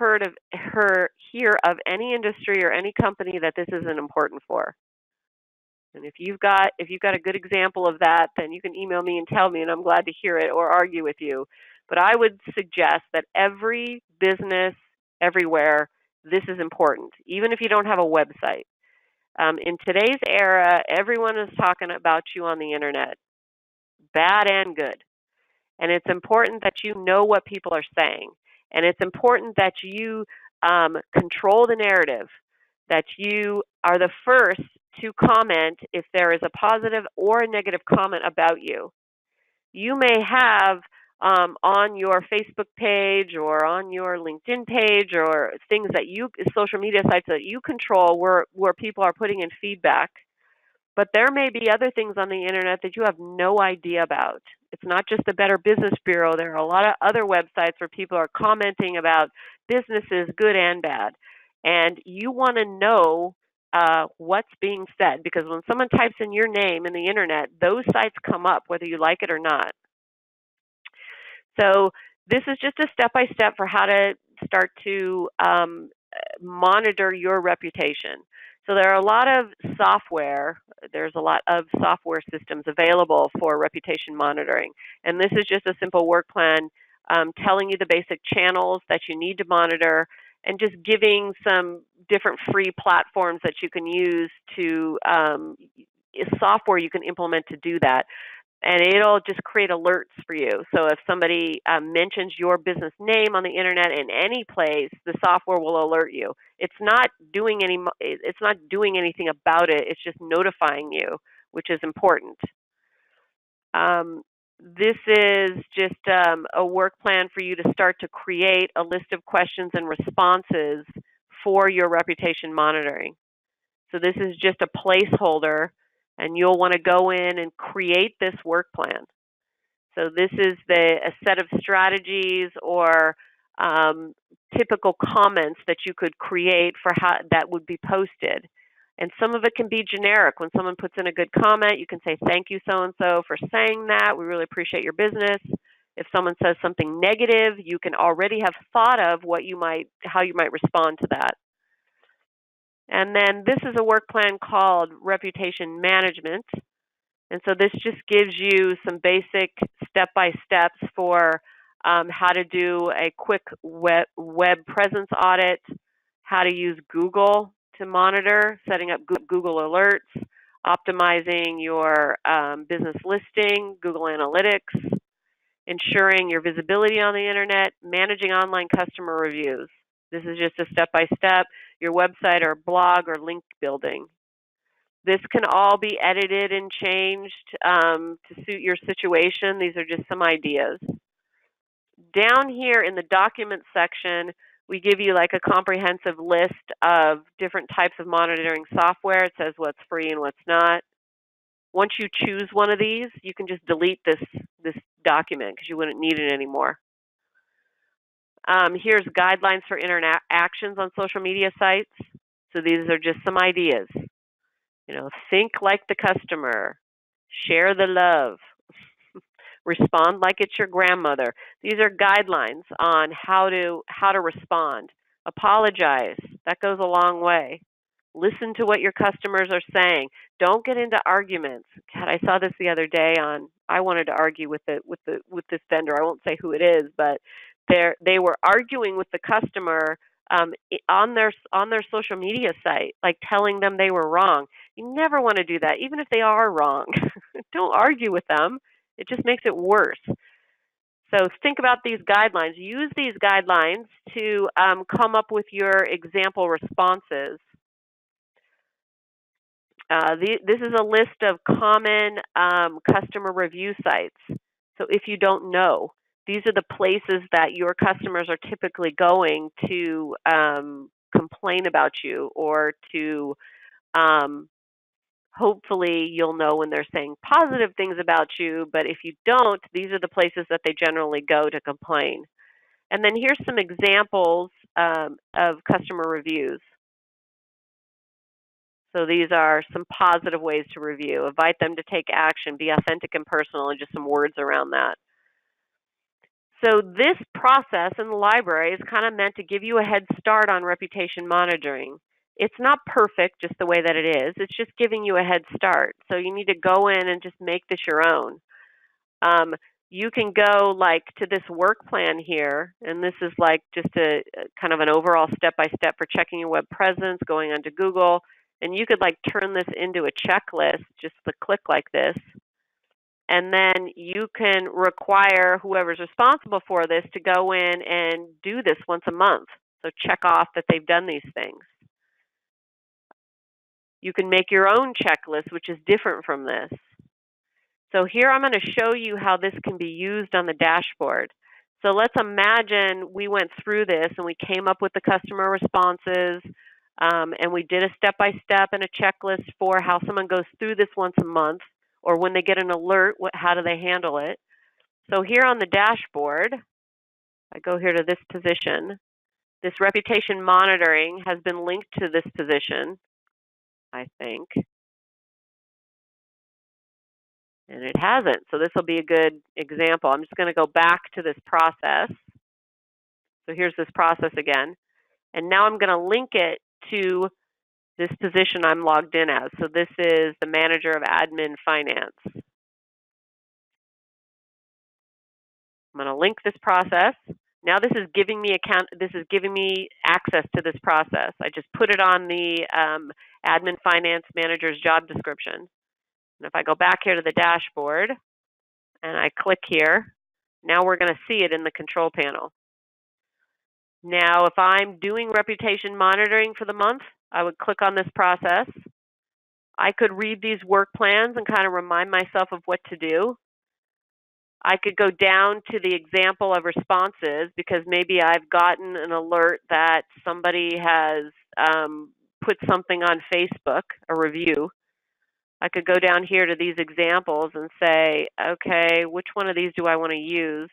hear of any industry or any company that this isn't important for. And if you've got a good example of that, then you can email me and tell me, and I'm glad to hear it or argue with you. But I would suggest that every business, everywhere, this is important, even if you don't have a website. In today's era, everyone is talking about you on the internet, bad and good. And it's important that you know what people are saying. And it's important that you control the narrative, that you are the first to comment if there is a positive or a negative comment about you. You may have on your Facebook page or on your LinkedIn page or things that social media sites that you control where people are putting in feedback. But there may be other things on the internet that you have no idea about. It's not just the Better Business Bureau. There are a lot of other websites where people are commenting about businesses, good and bad. And you want to know what's being said, because when someone types in your name in the internet, those sites come up whether you like it or not. So this is just a step-by-step for how to start to monitor your reputation. So there are a lot of software. There's a lot of software systems available for reputation monitoring. And this is just a simple work plan telling you the basic channels that you need to monitor and just giving some different free platforms that you can use to software you can implement to do that. And it'll just create alerts for you. So if somebody mentions your business name on the internet in any place, the software will alert you. It's not doing anything about it. It's just notifying you, which is important. This is just a work plan for you to start to create a list of questions and responses for your reputation monitoring. So this is just a placeholder, and you'll want to go in and create this work plan. So this is a set of strategies or typical comments that you could create for how that would be posted. And some of it can be generic. When someone puts in a good comment, you can say, thank you, so-and-so, for saying that. We really appreciate your business. If someone says something negative, you can already have thought of how you might respond to that. And then this is a work plan called Reputation Management. And so this just gives you some basic step-by-steps for how to do a quick web presence audit, how to use Google to monitor, setting up Google alerts, optimizing your business listing, Google Analytics, ensuring your visibility on the internet, managing online customer reviews. This is just a step-by-step, your website or blog or link building. This can all be edited and changed to suit your situation. These are just some ideas. Down here in the document section, we give you like a comprehensive list of different types of monitoring software. It says what's free and what's not. Once you choose one of these, you can just delete this document because you wouldn't need it anymore. Here's guidelines for interactions on social media sites. So these are just some ideas. Think like the customer, share the love, respond like it's your grandmother. These are guidelines on how to respond. Apologize. That goes a long way. Listen to what your customers are saying. Don't get into arguments. God, I saw this the other day I wanted to argue with this vendor. I won't say who it is, but they were arguing with the customer on their social media site, like telling them they were wrong. You never want to do that, even if they are wrong. Don't argue with them. It just makes it worse. So think about these guidelines. Use these guidelines to come up with your example responses. This is a list of common customer review sites. So if you don't know, these are the places that your customers are typically going to complain about you, or to hopefully you'll know when they're saying positive things about you, but if you don't, these are the places that they generally go to complain. And then here's some examples of customer reviews. So these are some positive ways to review. Invite them to take action, be authentic and personal, and just some words around that. So this process in the library is kind of meant to give you a head start on reputation monitoring. It's not perfect just the way that it is. It's just giving you a head start. So you need to go in and just make this your own. You can go like to this work plan here, and this is like just a kind of an overall step-by-step for checking your web presence, going onto Google, and you could like turn this into a checklist, just to click like this. And then you can require whoever's responsible for this to go in and do this once a month. So check off that they've done these things. You can make your own checklist, which is different from this. So here I'm going to show you how this can be used on the dashboard. So let's imagine we went through this and we came up with the customer responses, and we did a step-by-step and a checklist for how someone goes through this once a month, or when they get an alert, how do they handle it? So here on the dashboard, I go here to this position. This reputation monitoring has been linked to this position, I think. And it hasn't, so this will be a good example. I'm just going to go back to this process. So here's this process again. And now I'm going to link it to this position I'm logged in as. So this is the manager of admin finance. I'm going to link this process. Now this is giving me access to this process. I just put it on the admin finance manager's job description. And if I go back here to the dashboard and I click here, now we're going to see it in the control panel. Now, if I'm doing reputation monitoring for the month, I would click on this process. I could read these work plans and kind of remind myself of what to do. I could go down to the example of responses because maybe I've gotten an alert that somebody has put something on Facebook, a review. I could go down here to these examples and say, okay, which one of these do I want to use?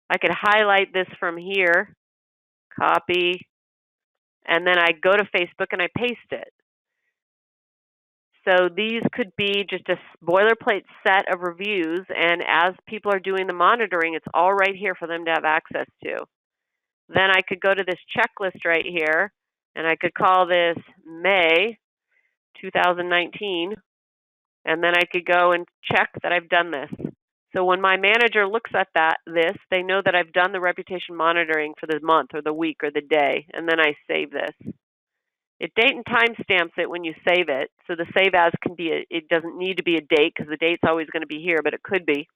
I could highlight this from here copy, and then I go to Facebook and I paste it. So these could be just a boilerplate set of reviews, and as people are doing the monitoring, it's all right here for them to have access to. Then I could go to this checklist right here, and I could call this May 2019, and then I could go and check that I've done this. So when my manager looks at this, they know that I've done the reputation monitoring for the month or the week or the day, and then I save this. It date and time stamps it when you save it. So the save as can be, it doesn't need to be a date because the date's always going to be here, but it could be.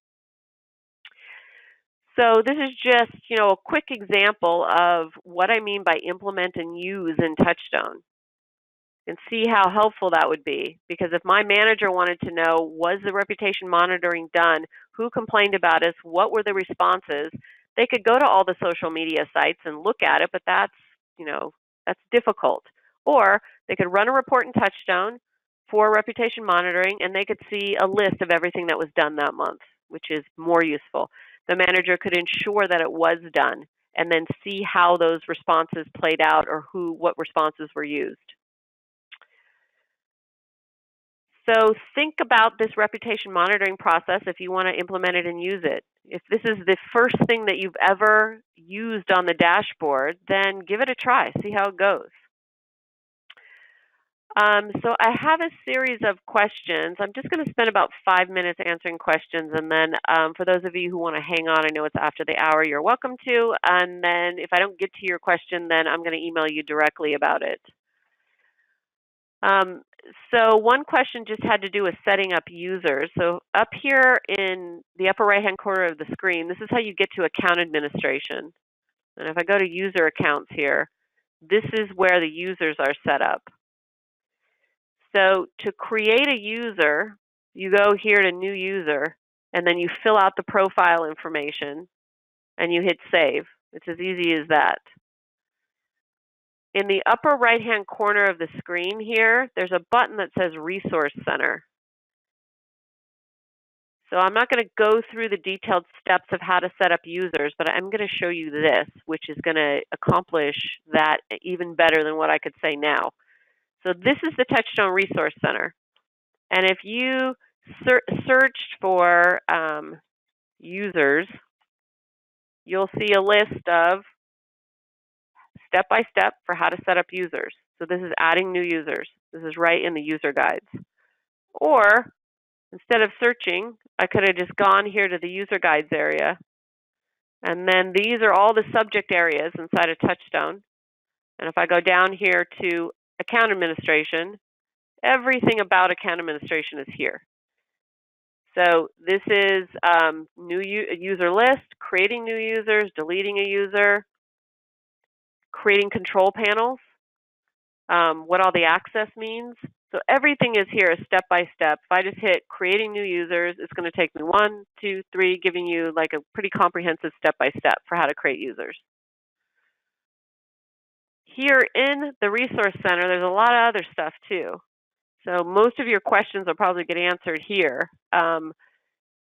So this is just, a quick example of what I mean by implement and use in TouchStone, and see how helpful that would be. Because if my manager wanted to know, was the reputation monitoring done? Who complained about us? What were the responses? They could go to all the social media sites and look at it, but that's difficult. Or they could run a report in TouchStone for reputation monitoring, and they could see a list of everything that was done that month, which is more useful. The manager could ensure that it was done and then see how those responses played out or what responses were used. So think about this reputation monitoring process if you want to implement it and use it. If this is the first thing that you've ever used on the dashboard, then give it a try, see how it goes. So I have a series of questions. I'm just going to spend about 5 minutes answering questions, and then for those of you who want to hang on, I know it's after the hour, you're welcome to. And then if I don't get to your question, then I'm going to email you directly about it. So one question just had to do with setting up users. So up here in the upper right-hand corner of the screen, this is how you get to account administration. And if I go to user accounts here, this is where the users are set up. So to create a user, you go here to new user, and then you fill out the profile information, and you hit save. It's as easy as that. In the upper right-hand corner of the screen here, there's a button that says Resource Center. So I'm not going to go through the detailed steps of how to set up users, but I'm going to show you this, which is going to accomplish that even better than what I could say now. So this is the TouchStone Resource Center. And if you searched for users, you'll see a list of step-by-step for how to set up users. So this is adding new users. This is right in the user guides. Or instead of searching, I could have just gone here to the user guides area. And then these are all the subject areas inside of TouchStone. And if I go down here to account administration, everything about account administration is here. So this is new user list, creating new users, deleting a user, creating control panels, what all the access means. So everything is here step by step. If I just hit creating new users, it's going to take me 1, 2, 3, giving you like a pretty comprehensive step by step for how to create users. Here in the Resource Center, there's a lot of other stuff too. So most of your questions will probably get answered here.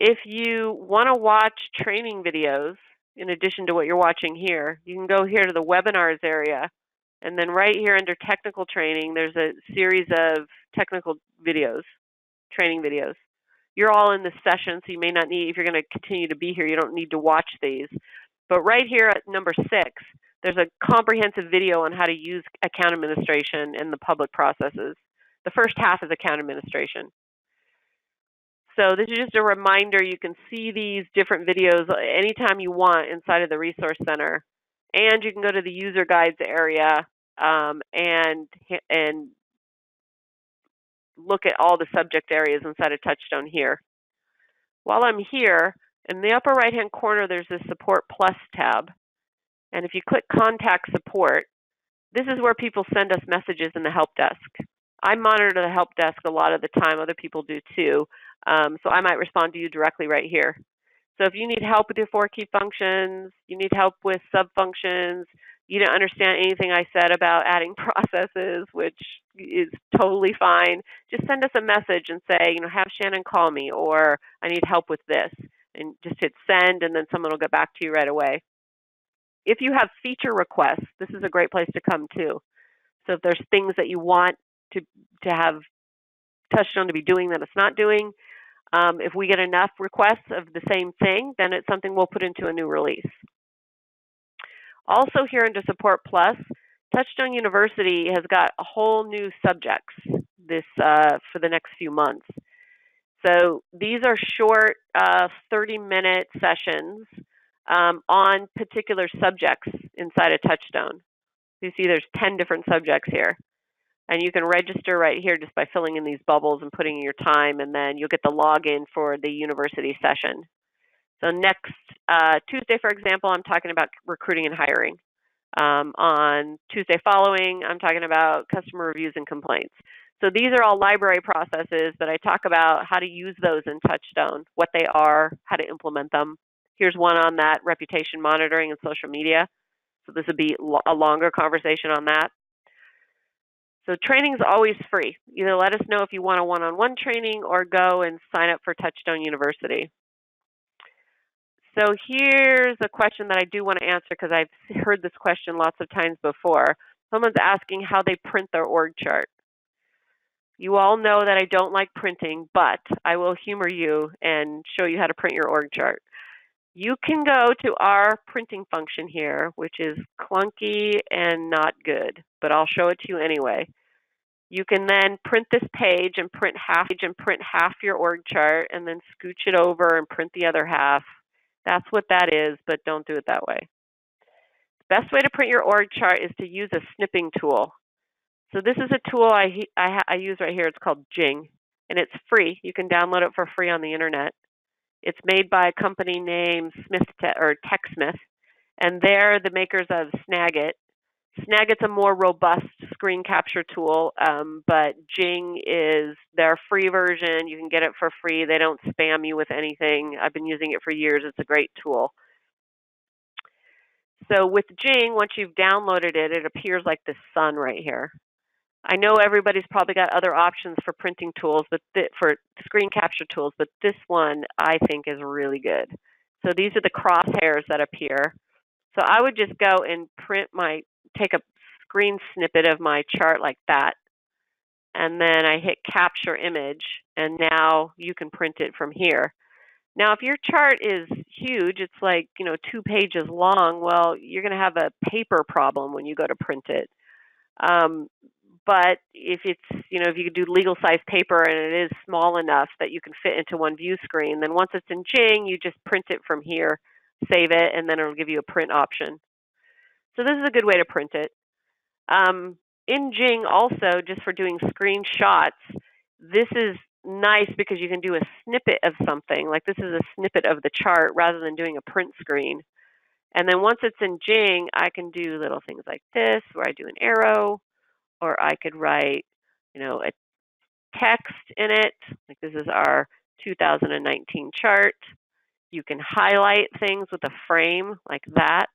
If you want to watch training videos, in addition to what you're watching here, you can go here to the webinars area. And then right here under technical training, there's a series of technical videos, training videos. You're all in this session, so you may not need, if you're going to continue to be here, you don't need to watch these. But right here at number 6, there's a comprehensive video on how to use account administration in the public processes. The first half is account administration. So this is just a reminder, you can see these different videos anytime you want inside of the Resource Center. And you can go to the user guides area and look at all the subject areas inside of TouchStone here. While I'm here, in the upper right-hand corner, there's this Support Plus tab. And if you click Contact Support, this is where people send us messages in the help desk. I monitor the help desk a lot of the time. Other people do too. So I might respond to you directly right here. So if you need help with your 4 key functions, you need help with sub-functions, you don't understand anything I said about adding processes, which is totally fine, just send us a message and say, have Shannon call me, or I need help with this. And just hit send, and then someone will get back to you right away. if you have feature requests, this is a great place to come too. So if there's things that you want to have TouchStone to be doing that it's not doing, if we get enough requests of the same thing, then it's something we'll put into a new release. Also here into Support Plus, TouchStone University has got a whole new subjects for the next few months. So these are short 30-minute sessions on particular subjects inside of TouchStone. You see there's 10 different subjects here. And you can register right here just by filling in these bubbles and putting in your time, and then you'll get the login for the university session. So next Tuesday, for example, I'm talking about recruiting and hiring. On Tuesday following, I'm talking about customer reviews and complaints. So these are all library processes that I talk about how to use those in TouchStone, what they are, how to implement them. Here's one on that, reputation monitoring and social media. So this would be a longer conversation on that. So training is always free. Either let us know if you want a one-on-one training or go and sign up for TouchStone University. So here's a question that I do want to answer because I've heard this question lots of times before. Someone's asking how they print their org chart. You all know that I don't like printing, but I will humor you and show you how to print your org chart. You can go to our printing function here, which is clunky and not good, but I'll show it to you anyway. You can then print this page and print half your org chart and then scooch it over and print the other half. That's what that is, but don't do it that way. The best way to print your org chart is to use a snipping tool. So this is a tool I use right here. It's called Jing, and it's free. You can download it for free on the internet. It's made by a company named TechSmith, and they're the makers of Snagit. Snagit's a more robust screen capture tool, but Jing is their free version. You can get it for free. They don't spam you with anything. I've been using it for years. It's a great tool. So with Jing, once you've downloaded it, it appears like the sun right here. I know everybody's probably got other options for printing tools, but for screen capture tools, but this one I think is really good. So these are the crosshairs that appear. So I would just go and take a screen snippet of my chart like that, and then I hit capture image, and now you can print it from here. Now, if your chart is huge, it's like 2 pages long, well, you're going to have a paper problem when you go to print it. But if it's, if you do legal size paper and it is small enough that you can fit into one view screen, then once it's in Jing, you just print it from here, save it, and then it'll give you a print option. So this is a good way to print it. In Jing also, just for doing screenshots, this is nice because you can do a snippet of something. Like this is a snippet of the chart rather than doing a print screen. And then once it's in Jing, I can do little things like this where I do an arrow, or I could write, a text in it. Like this is our 2019 chart. You can highlight things with a frame like that.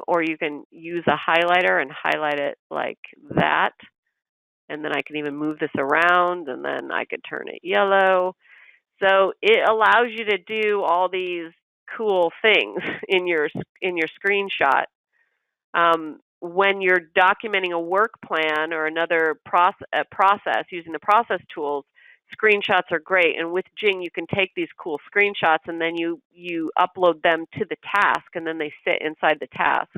Or you can use a highlighter and highlight it like that. And then I can even move this around, and then I could turn it yellow. So it allows you to do all these cool things in your screenshot. When you're documenting a work plan or another process using the process tools, screenshots are great. And with Jing, you can take these cool screenshots and then you upload them to the task, and then they sit inside the task.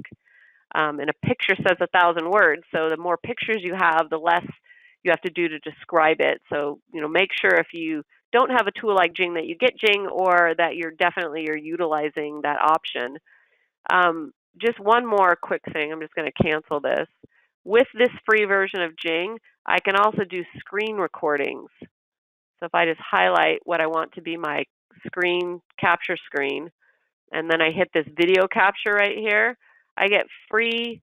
And a picture says 1,000 words, so the more pictures you have, the less you have to do to describe it. So, make sure if you don't have a tool like Jing that you get Jing, or that you're utilizing that option. Just one more quick thing. I'm just going to cancel this. With this free version of Jing, I can also do screen recordings. So if I just highlight what I want to be my screen capture screen, and then I hit this video capture right here, I get free,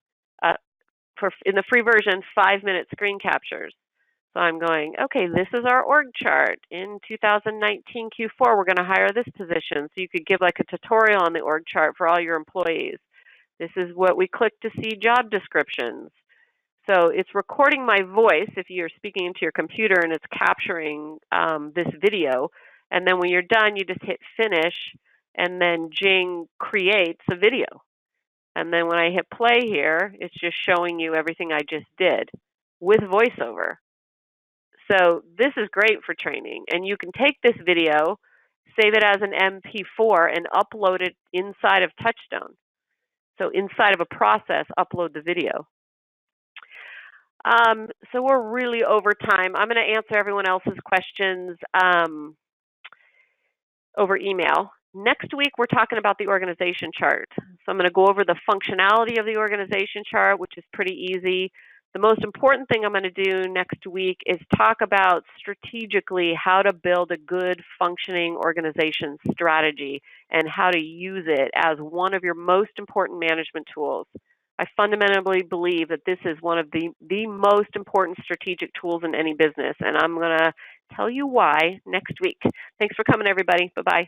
in the free version, 5-minute screen captures. So I'm going, okay, this is our org chart. In 2019 Q4, we're going to hire this position. So you could give like a tutorial on the org chart for all your employees. This is what we click to see job descriptions. So it's recording my voice if you're speaking into your computer, and it's capturing this video. And then when you're done, you just hit finish, and then Jing creates a video. And then when I hit play here, it's just showing you everything I just did with voiceover. So this is great for training. And you can take this video, save it as an MP4, and upload it inside of TouchStone. So inside of a process, upload the video. So we're really over time. I'm going to answer everyone else's questions over email. Next week, we're talking about the organization chart. So I'm going to go over the functionality of the organization chart, which is pretty easy. The most important thing I'm going to do next week is talk about strategically how to build a good functioning organization strategy and how to use it as one of your most important management tools. I fundamentally believe that this is one of the most important strategic tools in any business, and I'm going to tell you why next week. Thanks for coming, everybody. Bye-bye.